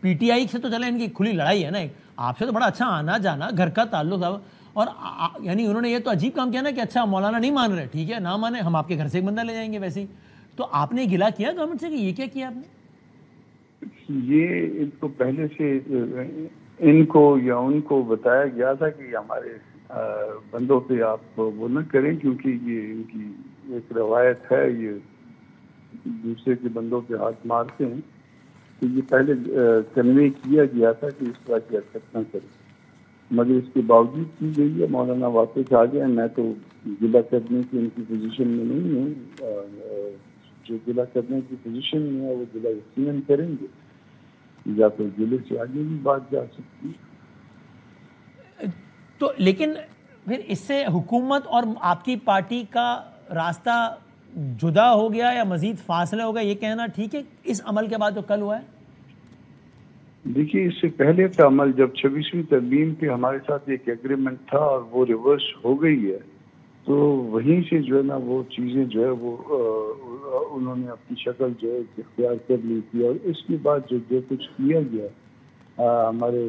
PTI سے تو چلے ان کی کھلی لڑائی ہے نا, آپ سے تو بڑا اچھا آنا جانا, گھر کا تعلق تھا, اور یعنی انہوں نے یہ تو عجیب کام کیا نا کہ اچھا مولانا نہیں مان رہے, ٹھیک ہے نہ مانے, ہم آپ کے گھر سے ایک بندہ لے جائیں گے ویسے ہی. تو آپ نے گلا کیا گورنمنٹ سے کہ یہ کیا کیا آپ نے؟ یہ ان کو پہلے سے ان کو یا ان کو بتایا گیا تھا کہ ہمارے بندوں پہ آپ وہ نہ کریں, کیونکہ یہ ان کی ایک روایت ہے, یہ دوسرے کے بندوں پہ ہاتھ مارتے ہیں. تو یہ پہلے کنوے کیا گیا تھا کہ اس طرح کی حرکت نہ کریں, مگر اس کے باوجود کی گئی ہے. مولانا واپس آ گئے. میں تو گلہ کرنے کی ان کی پوزیشن میں نہیں ہوں, جو گلہ کرنے کی پوزیشن میں ہے وہ گلہ یقیناً کریں گے, یا پھر گلے سے آگے بھی بات جا سکتی. تو لیکن پھر اس سے حکومت اور آپ کی پارٹی کا راستہ جدا ہو گیا یا مزید فاصلہ ہوگا، یہ کہنا ٹھیک ہے اس عمل کے بعد جو کل ہوا ہے؟ دیکھیے اس سے پہلے کا عمل جب 26ویں ترمیم پہ ہمارے ساتھ ایک ایگریمنٹ تھا اور وہ ریورس ہو گئی ہے، تو وہیں سے جو ہے نا وہ چیزیں جو ہے وہ انہوں نے اپنی شکل جو ہے اختیار کر لی تھی، اور اس کے بعد جو کچھ کیا گیا ہمارے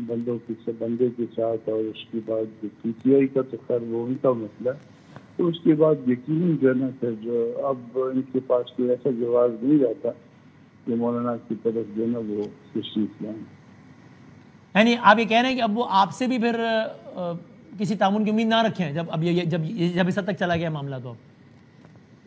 بندے کے ساتھ، اور اس کے بعد جو PTI کا تو خیر وہ ان کا مسئلہ، تو اس کے بعد یقیناً جو ہے نا پھر جو اب ان کے پاس کوئی ایسا جواز نہیں رہتا کہ مولانا کی طرف جو ہے نا وہ تشریف لائیں۔ یعنی آپ یہ کہہ رہے ہیں کہ اب وہ آپ سے بھی پھر کسی تعاون کی امید نہ رکھیں جب اس حد تک چلا گیا معاملہ؟ تو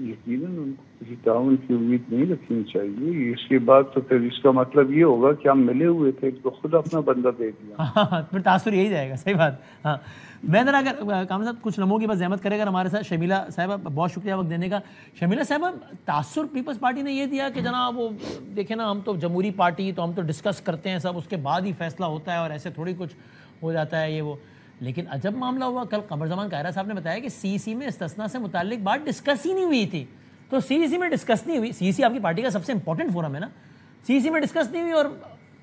یقیناً ان کو کسی تعاون کی امید نہیں رکھنی چاہیے۔ اس کے بعد تو پھر اس کا مطلب یہ ہوگا کہ ہم ملے ہوئے تھے تو خود اپنا بندہ دے دیا۔ ہاں پھر تاثر یہی جائے گا، صحیح بات۔ ہاں میں ذرا اگر کامل صاحب کچھ لمحوں کی بس زحمت کرے گا ہمارے ساتھ، شمیلہ صاحبہ بہت شکریہ وقت دینے کا۔ شمیلہ صاحبہ تاثر پیپلز پارٹی نے یہ دیا کہ جناب وہ دیکھیں نا ہم تو جمہوری پارٹی تو ہم تو ڈسکس کرتے ہیں سب، اس کے بعد ہی فیصلہ ہوتا ہے اور ایسے تھوڑی کچھ ہو جاتا ہے یہ وہ، لیکن عجب معاملہ ہوا۔ کل قمر زمان قاہرہ صاحب نے بتایا کہ CEC میں استثناء سے متعلق بات ڈسکس ہی نہیں ہوئی تھی، تو CEC میں ڈسکس نہیں ہوئی۔ CEC آپ کی پارٹی کا سب سے امپورٹنٹ فورم ہے نا، CEC میں ڈسکس نہیں ہوئی اور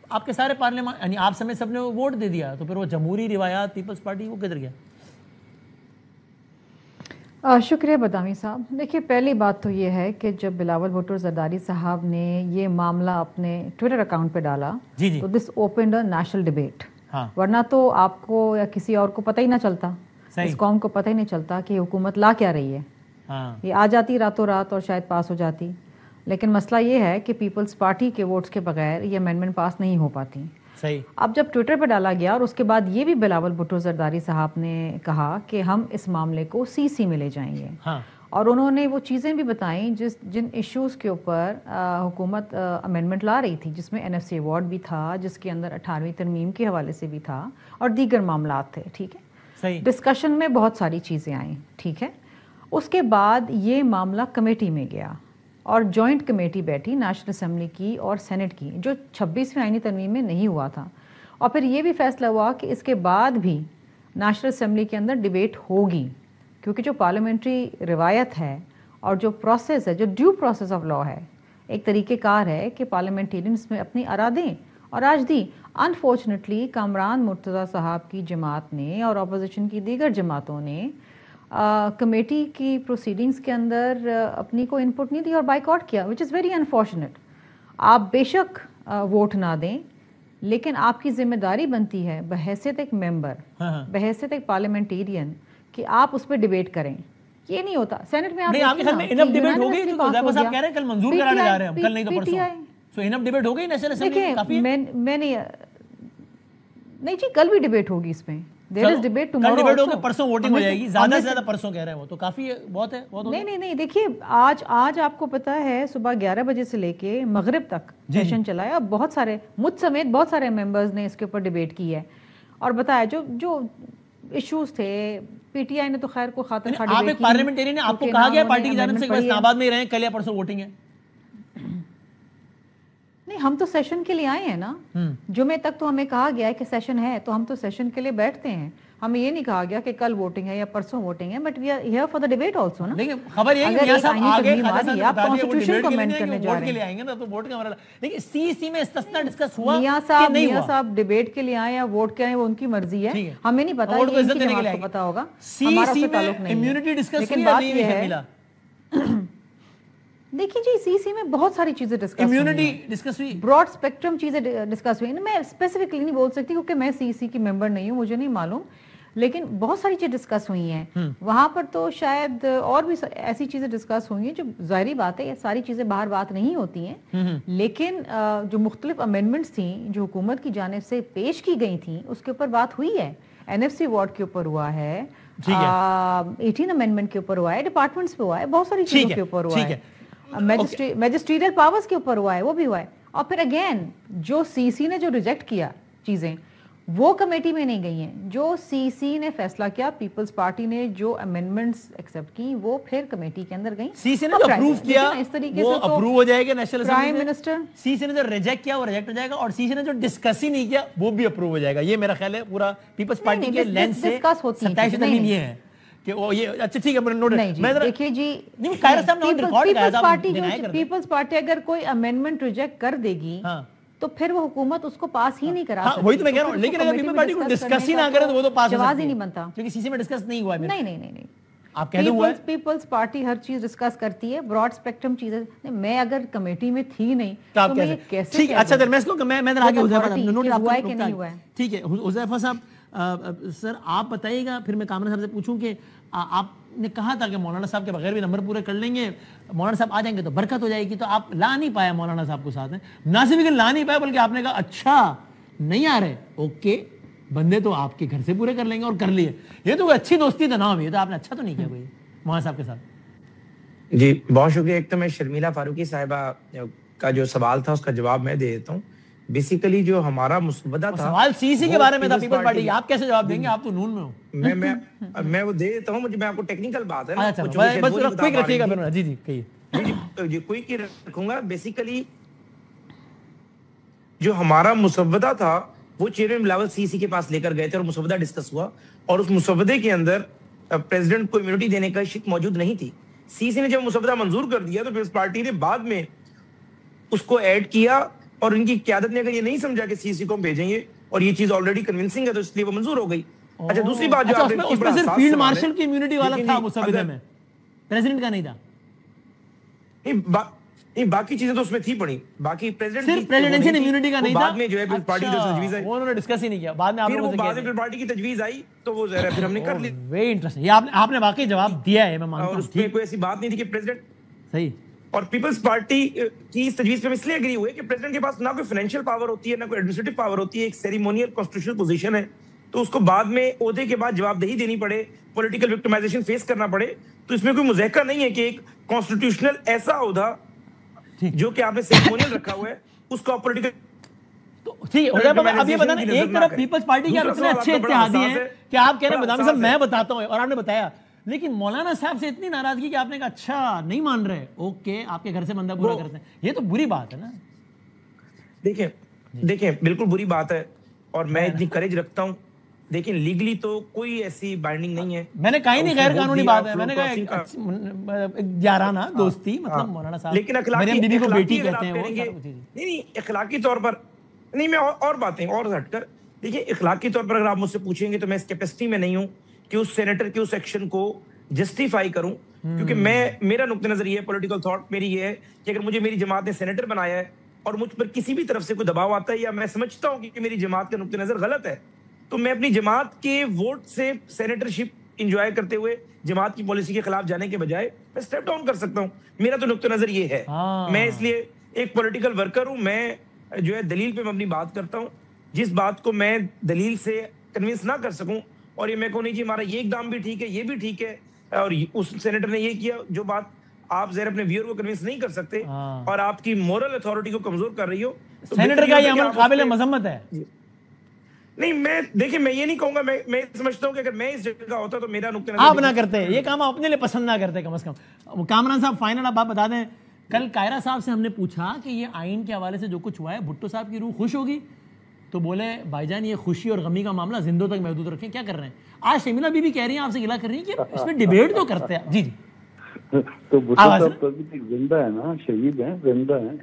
آپ کے سارے پارلیمان یعنی آپ سمیت سب نے ووٹ دے دیا، تو پھر وہ جمہوری روایات پیپلز پارٹی وہ کدھر گیا؟ شکریہ بدامی صاحب۔ دیکھیے پہلی بات تو یہ ہے کہ جب بلاول بھٹو زرداری صاحب نے یہ معاملہ اپنے ٹویٹر اکاؤنٹ پہ ڈالا تو دس اوپنڈ اے نیشنل ڈیبیٹ، ورنہ تو آپ کو یا کسی اور کو پتہ ہی نہ چلتا، اس قوم کو پتہ ہی نہیں چلتا کہ حکومت لا کیا رہی ہے، یہ آ جاتی راتوں رات اور شاید پاس ہو جاتی، لیکن مسئلہ یہ ہے کہ پیپلز پارٹی کے ووٹس کے بغیر یہ امینڈمنٹ پاس نہیں ہو پاتی۔ اب جب ٹویٹر پہ ڈالا گیا اور اس کے بعد یہ بھی بلاول بھٹو زرداری صاحب نے کہا کہ ہم اس معاملے کو CC میں لے جائیں گے، اور انہوں نے وہ چیزیں بھی بتائیں جن ایشوز کے اوپر حکومت امینڈمنٹ لا رہی تھی، جس میں NFC ایوارڈ بھی تھا، جس کے اندر 18ویں ترمیم کے حوالے سے بھی تھا اور دیگر معاملات تھے، ٹھیک ہے، ڈسکشن میں بہت ساری چیزیں آئیں، ٹھیک ہے۔ اس کے بعد یہ معاملہ کمیٹی میں گیا اور جوائنٹ کمیٹی بیٹھی نیشنل اسمبلی کی اور سینٹ کی، جو 26ویں آئینی ترمیم میں نہیں ہوا تھا، اور پھر یہ بھی فیصلہ ہوا کہ اس کے بعد بھی نیشنل اسمبلی کے اندر ڈیبیٹ ہوگی، کیونکہ جو پارلیمنٹری روایت ہے اور جو پروسیس ہے، جو ڈیو پروسیس آف لا ہے، ایک طریقہ کار ہے کہ پارلیمنٹیرینز میں اپنی آرا دیں، اور آج دی۔ انفارچونیٹلی کامران مرتضیٰ صاحب کی جماعت نے اور اپوزیشن کی دیگر جماعتوں نے کمیٹی کی پروسیڈنگز کے اندر اپنی کو انپٹ نہیں دی اور بائیکاٹ کیا، وچ از ویری انفارچونیٹ۔ آپ بے شک ووٹ نہ دیں، لیکن آپ کی ذمہ داری بنتی ہے بحیثیت ایک ممبر، بحیثیت ایک پارلیمنٹیرین، کہ آپ اس پہ ڈیبیٹ کریں۔ یہ نہیں ہوتا سینٹ میں۔ نہیں آپ کے خیال میں انف ڈیبیٹ ہو گئی؟ تو زیبا صاحب کہہ رہے ہیں کل منظور کرانے جا رہے ہیں ہم، کل نہیں تو پرسوں، سو انف ڈیبیٹ ہو گئی نیشنل اسمبلی میں؟ کافی میں نہیں جی، کل بھی ڈیبیٹ ہوگی اس میں، دیر از ڈیبیٹ ٹمارو، کل ڈیبیٹ ہوگی، پرسوں ووٹنگ ہو جائے گی، زیادہ سے زیادہ پرسوں کہہ رہے ہیں وہ، تو کافی بہت ہے، بہت نہیں دیکھیے آج آپ کو پتا ہے صبح 11 بجے سے لے کے مغرب تک سیشن چلا ہے، اور بہت سارے مجھ سمیت بہت سارے ممبرز نے اس کے اوپر ڈیبیٹ کی ہے اور بتایا جو ایشوز تھے۔ PTI نے تو خیر کو خاطر خواہ ڈیبیٹ کی۔ آپ ایک پارلیمنٹیرین نے آپ کو کہا گیا پارٹی کی جانب سے کہ اسلام آباد میں ہی رہیں، کل یا پرسوں ووٹنگ ہے؟ نہیں، ہم تو سیشن کے لیے آئے ہیں نا، جمعے تک تو ہمیں کہا گیا ہے کہ سیشن ہے، تو ہم تو سیشن کے لیے بیٹھتے ہیں، ہمیں یہ نہیں کہا گیا کہ کل ووٹنگ ہے یا پرسوں ووٹنگ ہے، but we are here for the debate also نا۔ لیکن خبر یہ ہے کہ میاں صاحب آگے آپ کانسٹیٹیوشن کو امینڈ کرنے جا رہے ہیں نا، تو ووٹ کا مرحلہ، لیکن CEC میں استثنا ڈسکس ہوا میاں صاحب ڈیبیٹ کے لیے آئے یا ووٹ کے آئے، وہ ان کی مرضی ہے، ہمیں نہیں پتا، یہ ان کی جماعت کو پتا ہوگا، ہمارا اس سے تعلق نہیں ہے۔ امیونٹی ڈسکس لیکن بات یہ ہے دیکھیے جی CEC میں بہت ساری چیزیں ڈسکس ہوئی، براڈ اسپیکٹرم چیزیں ڈسکس ہوئی، میں اسپیسیفکلی نہیں بول سکتی کیونکہ میں CEC کی ممبر نہیں ہوں، مجھے نہیں معلوم، لیکن بہت ساری چیزیں ڈسکس ہوئی ہیں وہاں پر، تو شاید اور بھی ایسی چیزیں ڈسکس ہوئی ہیں جو ظاہری بات ہے، یہ ساری چیزیں باہر بات نہیں ہوتی ہیں، لیکن جو مختلف امینڈمنٹس تھیں جو حکومت کی جانب سے پیش کی گئی تھیں اس کے اوپر بات ہوئی ہے، NFC ایوارڈ کے اوپر ہوا ہے، 18 امینڈمنٹ کے اوپر ہوا ہے، ڈپارٹمنٹس پہ ہوا ہے، بہت ساری چیزوں کے اوپر ہوا ہے، میجسٹریل پاورز کے اوپر ہوا ہے، وہ بھی ہوا ہے، اور پھر اگین جو CEC نے جو ریجیکٹ کیا چیزیں وہ کمیٹی میں نہیں گئی ہیں، جو CEC نے فیصلہ کیا، پیپلز پارٹی نے جو امینڈمنٹس ایکسیپٹ کی وہ پھر کمیٹی کے اندر گئیں، CEC نے جو اپروو کیا اس طریقے وہ سے تو اپروو ہو جائے گا نیشنل پرائم منسٹر، CEC نے جو ریجیکٹ کیا وہ ریجیکٹ ہو جائے گا، اور CEC نے جو ڈسکس ہی نہیں کیا وہ بھی اپروو ہو جائے گا۔ یہ میرا خیال ہے پورا پیپلز پارٹی کے لینس سے 27 ترمیم یہ ہے کہ وہ یہ اچھا ٹھیک ہے نوٹ میں دیکھیے جی پیپلز پارٹی اگر کوئی امینڈمنٹ ریجیکٹ کر دے گی تو پھر وہ حکومت اس کو پاس ہی نہیں کرا سکتی. وہی تو میں کہہ رہا ہوں, لیکن اگر پیپل پارٹی کو ڈسکس ہی نہ کرے تو وہ تو پاس جواز ہی نہیں بنتا, کیونکہ سی سی میں ڈسکس نہیں ہوا ہے. نہیں آپ کہہ دو پیپلز پارٹی ہر چیز ڈسکس کرتی ہے, براڈ اسپیکٹرم چیزیں. میں اگر کمیٹی میں تھی نہیں تو میں کیسے, ٹھیک ہے اچھا میں اس کو میں آگے ہوا ہے کہ نہیں ہوا ہے. ٹھیک ہے حذیفہ صاحب سر آپ بتائیے گا, پھر میں کامران صاحب سے پوچھوں کہ آپ نے کہا تھا کہ مولانا صاحب کے بغیر بھی نمبر پورے کر لیں گے, مولانا صاحب آ جائیں گے تو برکت ہو جائے گی, تو آپ لا نہیں پایا مولانا صاحب کو ساتھ میں, نہ صرف کہ لا نہیں پایا بلکہ آپ نے کہا اچھا نہیں آ رہے, اوکے بندے تو آپ کے گھر سے پورے کر لیں گے, اور کر لیے. یہ تو اچھی دوستی تھا نا, یہ تو آپ نے اچھا تو نہیں کیا کوئی مولانا صاحب کے ساتھ. جی بہت شکریہ. ایک تو میں شرمیلا فاروقی صاحبہ کا جو سوال تھا اس کا جواب میں دے دیتا ہوں. بیسیکلی جو ہمارا مسودہ تھا, سوال سی سی کے بارے میں تھا پیپل پارٹی, آپ کیسے جواب دیں گے, آپ تو نون میں ہو. میں وہ دے دیتا ہوں, مجھے میں آپ کو ٹیکنیکل بات ہے نا, جی جی کوئک ہی رکھوں گا. بیسیکلی جو ہمارا مسودہ تھا وہ چیئرمین بلاول سی سی کے پاس لے کر گئے تھے اور مسودہ ڈسکس ہوا, اور اس مسودے کے اندر پریزیڈنٹ کو امیونٹی دینے کا شک موجود نہیں تھی. سی سی نے جب مسودہ منظور کر دیا تو پھر اس پارٹی نے بعد میں اس کو ایڈ کیا, اور ان کی قیادت نے اگر یہ نہیں سمجھا کہ سی سی کو ہم بھیجیں گے اور یہ چیز آلریڈی کنونسنگ ہے تو اس لیے وہ منظور ہو گئی. اچھا دوسری بات جو آپ نے اس میں صرف فیلڈ مارشل کی امیونٹی والا تھا مسودے میں, پریزیڈنٹ کا نہیں تھا. نہیں باقی چیزیں تو اس میں تھی پڑی, باقی صرف پریزیڈنشل امیونٹی کا نہیں تھا. بعد میں جو ہے پارٹی کی تجویز آئی, وہ انہوں نے ڈسکس ہی نہیں کیا. بعد میں آپ لوگوں سے بعد میں پارٹی کی تجویز آئی تو وہ ظاہر ہے پھر ہم نے کر لی. ویری انٹرسٹنگ, یہ آپ نے واقعی جواب دیا ہے, میں مانتا ہوں. اس میں کوئی ایسی بات نہیں تھی کہ پریزیڈنٹ صحیح. اور پیپلز پارٹی کی اس تجویز پہ ہم اس لیے اگری ہوئے کہ پریزیڈنٹ کے پاس نہ کوئی فائنینشیل پاور ہوتی ہے نہ کوئی ایڈمنسٹریٹو پاور ہوتی ہے, ایک سیریمونیل کانسٹیٹیوشنل پوزیشن ہے, تو اس کو بعد میں عہدے کے بعد جواب دہی دینی پڑے, پولیٹیکل وکٹمائزیشن فیس کرنا پڑے. تو اس میں کوئی مذاکرہ نہیں ہے کہ ایک کانسٹیٹیوشنل ایسا عہدہ جو کہ آپ نے سیریمونیل رکھا ہوا ہے اس کا پولیٹیکل. ٹھیک ہے اب یہ بتانا, ایک طرف پیپلز پارٹی کے اتنے اچھے اتحادی ہیں کہ آپ کہہ رہے ہیں بدامی صاحب میں بتاتا ہوں, اور آپ نے بتایا, لیکن مولانا صاحب سے اتنی ناراضگی کہ آپ نے کہا اچھا نہیں مان رہے, اوکے آپ کے گھر سے بندہ پورا کرتے ہیں, یہ تو بری بات ہے نا. دیکھیں بالکل بری بات ہے, اور میں اتنی کریج رکھتا ہوں. دیکھیں لیگلی تو کوئی ایسی بائنڈنگ نہیں ہے, میں نے کہا ہی نہیں غیر قانونی بات ہے, میں نے کہا یارانہ دوستی, مطلب مولانا صاحب لیکن مریم بی بی کو بیٹی کہتے ہیں. نہیں اخلاقی طور پر نہیں, میں اور باتیں اور ہٹ کر دیکھیں, اخلاقی طور پر اگر آپ مجھ سے پوچھیں گے تو میں اس کیپیسٹی میں نہیں ہوں کہ اس سینیٹر کے اس ایکشن کو جسٹیفائی کروں, کیونکہ میرا نقطہ نظر یہ ہے, پولیٹیکل تھاٹ میری یہ ہے کہ اگر مجھے میری جماعت نے سینیٹر بنایا ہے اور مجھ پر کسی بھی طرف سے کوئی دباؤ آتا ہے یا میں سمجھتا ہوں کہ میری جماعت کا نقطہ نظر غلط ہے, تو میں اپنی جماعت کے ووٹ سے سینیٹرشپ انجوائے کرتے ہوئے جماعت کی پالیسی کے خلاف جانے کے بجائے میں اسٹیپ ڈاؤن کر سکتا ہوں. میرا تو نقطہ نظر یہ ہے. میں اس لیے ایک پولیٹیکل ورکر ہوں, میں جو ہے دلیل پہ میں اپنی بات کرتا ہوں. جس بات کو میں دلیل سے کنونس نہ کر سکوں اور یہ میں کہوں نہیں جی ہمارا یہ اقدام بھی ٹھیک ہے, یہ بھی ٹھیک ہے, اور اس سینیٹر نے یہ کیا, جو بات آپ ظاہر اپنے ویور کو کنونس نہیں کر سکتے اور آپ کی مورل اتھارٹی کو کمزور کر رہی ہو, سینیٹر کا یہ عمل قابل مذمت ہے. نہیں میں دیکھیں میں یہ نہیں کہوں گا, میں سمجھتا ہوں کہ اگر میں اس جگہ ہوتا تو میرا نقطہ نظر آپ نہ کرتے, یہ کام آپ اپنے لیے پسند نہ کرتے کم از کم. کامران صاحب فائنل آپ بتا دیں, کل کائرہ صاحب سے ہم نے پوچھا کہ یہ آئین کے حوالے سے جو کچھ ہوا ہے بھٹو صاحب کی روح خوش ہوگی, تو بولے بھائی جان یہ خوشی اور غمی کا معاملہ زندوں تک محدود رکھیں, کیا کر رہے ہیں. آج شمیلا بی بی کہہ رہی ہیں, آپ سے گلا کر رہی ہیں کہ اس میں ڈیبیٹ تو کرتے ہیں. جی تو بھٹو صاحب تو ابھی تک زندہ ہے نا, شہید ہیں, زندہ ہیں.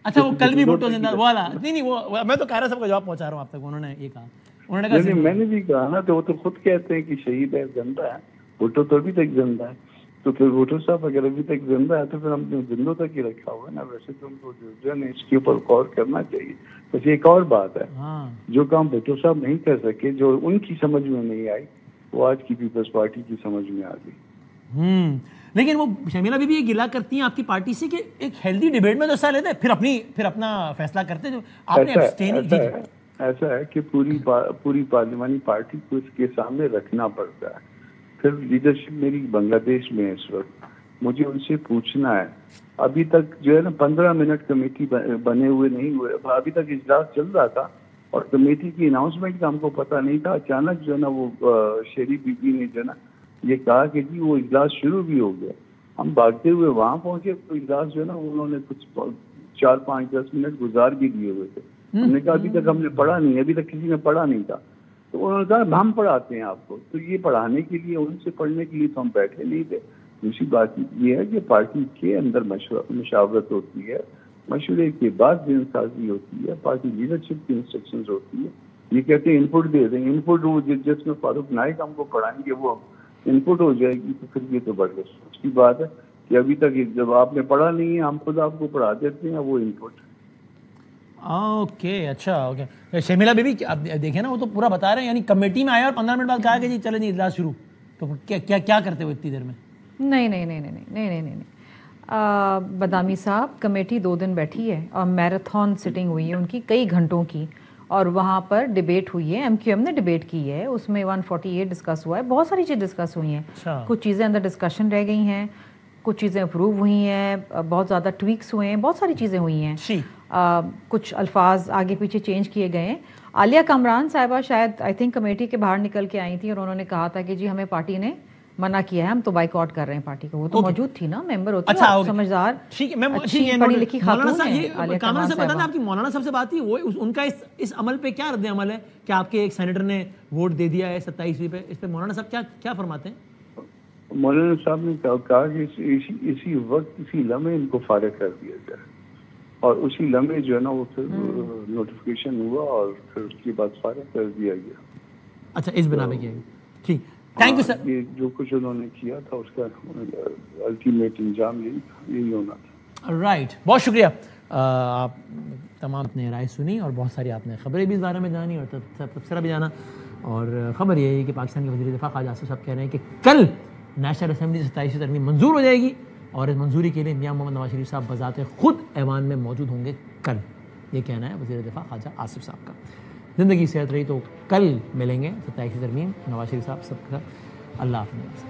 اچھا وہ کل بھی بھٹو زندہ والا نہیں, وہ میں تو کائرہ صاحب کا جواب پہنچا رہا ہوں آپ تک. انہوں نے یہ کہا, انہوں نے کہا میں نے بھی کہا نا, تو وہ تو خود کہتے ہیں کہ شہید ہے, زندہ ہے. بھٹو تو ابھی تک زندہ ہے, تو پھر بھٹو صاحب اگر ابھی تک زندہ ہے تو پھر ہم نے زندوں تک ہی رکھا ہوا ہے نا. ویسے تو ان کو جو ہے اس کے اوپر غور کرنا چاہیے. بس ایک اور بات ہے, جو کام بھٹو صاحب نہیں کر سکے, جو ان کی سمجھ میں نہیں آئی, وہ آج کی پیپلز پارٹی کی سمجھ میں آ گئی. لیکن وہ شمیلا بی بی یہ گلا کرتی ہیں آپ کی پارٹی سے کہ ایک ہیلدی ڈیبیٹ میں تو حصہ لیتے ہیں, پھر اپنا فیصلہ کرتے, جو آپ نے ایسا ہے کہ پوری پارلیمانی پارٹی کو اس کے سامنے رکھنا پڑتا ہے. پھر لیڈرشپ میری بنگلہ دیش میں ہے اس وقت, مجھے ان سے پوچھنا ہے. ابھی تک جو ہے نا 15 منٹ کمیٹی بنے ہوئے نہیں ہوئے, ابھی تک اجلاس چل رہا تھا اور کمیٹی کی اناؤنسمنٹ کا ہم کو پتہ نہیں تھا. اچانک جو ہے نا وہ شیری بی بی نے جو ہے نا یہ کہا کہ جی وہ اجلاس شروع بھی ہو گیا. ہم بھاگتے ہوئے وہاں پہنچے تو اجلاس جو ہے نا انہوں نے کچھ 4-5-10 منٹ گزار بھی دیے ہوئے تھے. ہم نے کہا ابھی تک ہم نے پڑھا نہیں, ابھی تک کسی نے پڑھا نہیں تھا. تو انہوں نے کہا ہم پڑھاتے ہیں آپ کو. تو یہ پڑھانے کے لیے ان سے پڑھنے کے لیے تو ہم بیٹھے نہیں تھے. دوسری بات یہ ہے کہ پارٹی کے اندر مشاورت ہوتی ہے, مشورے کے بعد دین سازی ہوتی ہے, پارٹی لیڈرشپ کی انسٹرکشنز ہوتی ہے. یہ کہتے ہیں انپٹ دے دیں, انپٹ جس میں فاروق نائک ہم کو پڑھائیں گے وہ انپٹ ہو جائے گی, تو پھر یہ تو بڑے سوچ کی بات ہے کہ ابھی تک جب آپ نے پڑھا نہیں ہے ہم خود آپ کو پڑھا دیتے ہیں وہ انپٹ. اوکے, اچھا, اوکے. شرمیلا بیوی دیکھیں نا, وہ تو پورا بتا رہے ہیں, یعنی کمیٹی میں آیا اور 15 منٹ بعد کہا کہ جی چلیں جی اجلاس شروع. تو کیا کرتے ہو اتنی دیر میں؟ نہیں, بدامی صاحب, کمیٹی 2 دن بیٹھی ہے اور میراتھن سٹنگ ہوئی ہے ان کی کئی گھنٹوں کی, اور وہاں پر ڈیبیٹ ہوئی ہے, MQM نے ڈیبیٹ کی ہے, اس میں 148 ڈسکس ہوا ہے, بہت ساری چیزیں ڈسکس ہوئی ہیں. کچھ چیزیں اندر ڈسکشن رہ گئی ہیں, کچھ چیزیں اپروو ہوئی ہیں, بہت زیادہ ٹویکس ہوئے ہیں, بہت ساری چیزیں ہوئی ہیں, کچھ الفاظ آگے پیچھے چینج کیے گئے ہیں. عالیہ کامران صاحبہ شاید آئی تھنک کمیٹی کے باہر نکل کے آئی تھیں اور انہوں نے کہا تھا کہ جی ہمیں پارٹی نے منع کیا ہے, ہم تو بائیک آؤٹ کر رہے ہیں پارٹی کو. وہ تو موجود تھی نا, ممبر ہوتی ہے, سمجھدار, پڑھی لکھی خاتون ہیں. کامران صاحب بتائیں, آپ کی مولانا صاحب سے بات تھی, وہ ان کا اس عمل پہ کیا رد عمل ہے کہ آپ کے ایک سینیٹر نے ووٹ دے دیا ہے 27ویں پہ, اس پہ مولانا صاحب کیا فرماتے ہیں؟ مولانا صاحب نے کہا کہ اسی وقت اسی لمحے ان کو فارغ کر دیا جائے, اور اسی لمحے جو ہے نا وہ پھر نوٹیفیکیشن ہوا اور پھر اس کے بعد فارغ کر دیا گیا. اچھا, اس بنا پہ کیا گیا. ٹھیک, تھینک یو سر. یہ جو کچھ انہوں نے کیا تھا اس کا الٹیمیٹ انجام یہی ہونا تھا. رائٹ, بہت شکریہ. آپ تمام نے رائے سنی اور بہت ساری آپ نے خبریں بھی اس بارے میں جانی اور تبصرہ بھی جانا. اور خبر یہ ہے کہ پاکستان کے وزیر دفاع خواجہ آصف صاحب کہہ رہے ہیں کہ کل نیشنل اسمبلی 27ویں ترمیم منظور ہو جائے گی, اور اس منظوری کے لیے میاں محمد نواز شریف صاحب بذات خود ایوان میں موجود ہوں گے کل. یہ کہنا ہے وزیر دفاع خواجہ آصف صاحب کا. زندگی صحت رہی تو کل ملیں گے 27ویں ترمیم نواز شریف صاحب سب کا. اللہ حافظ.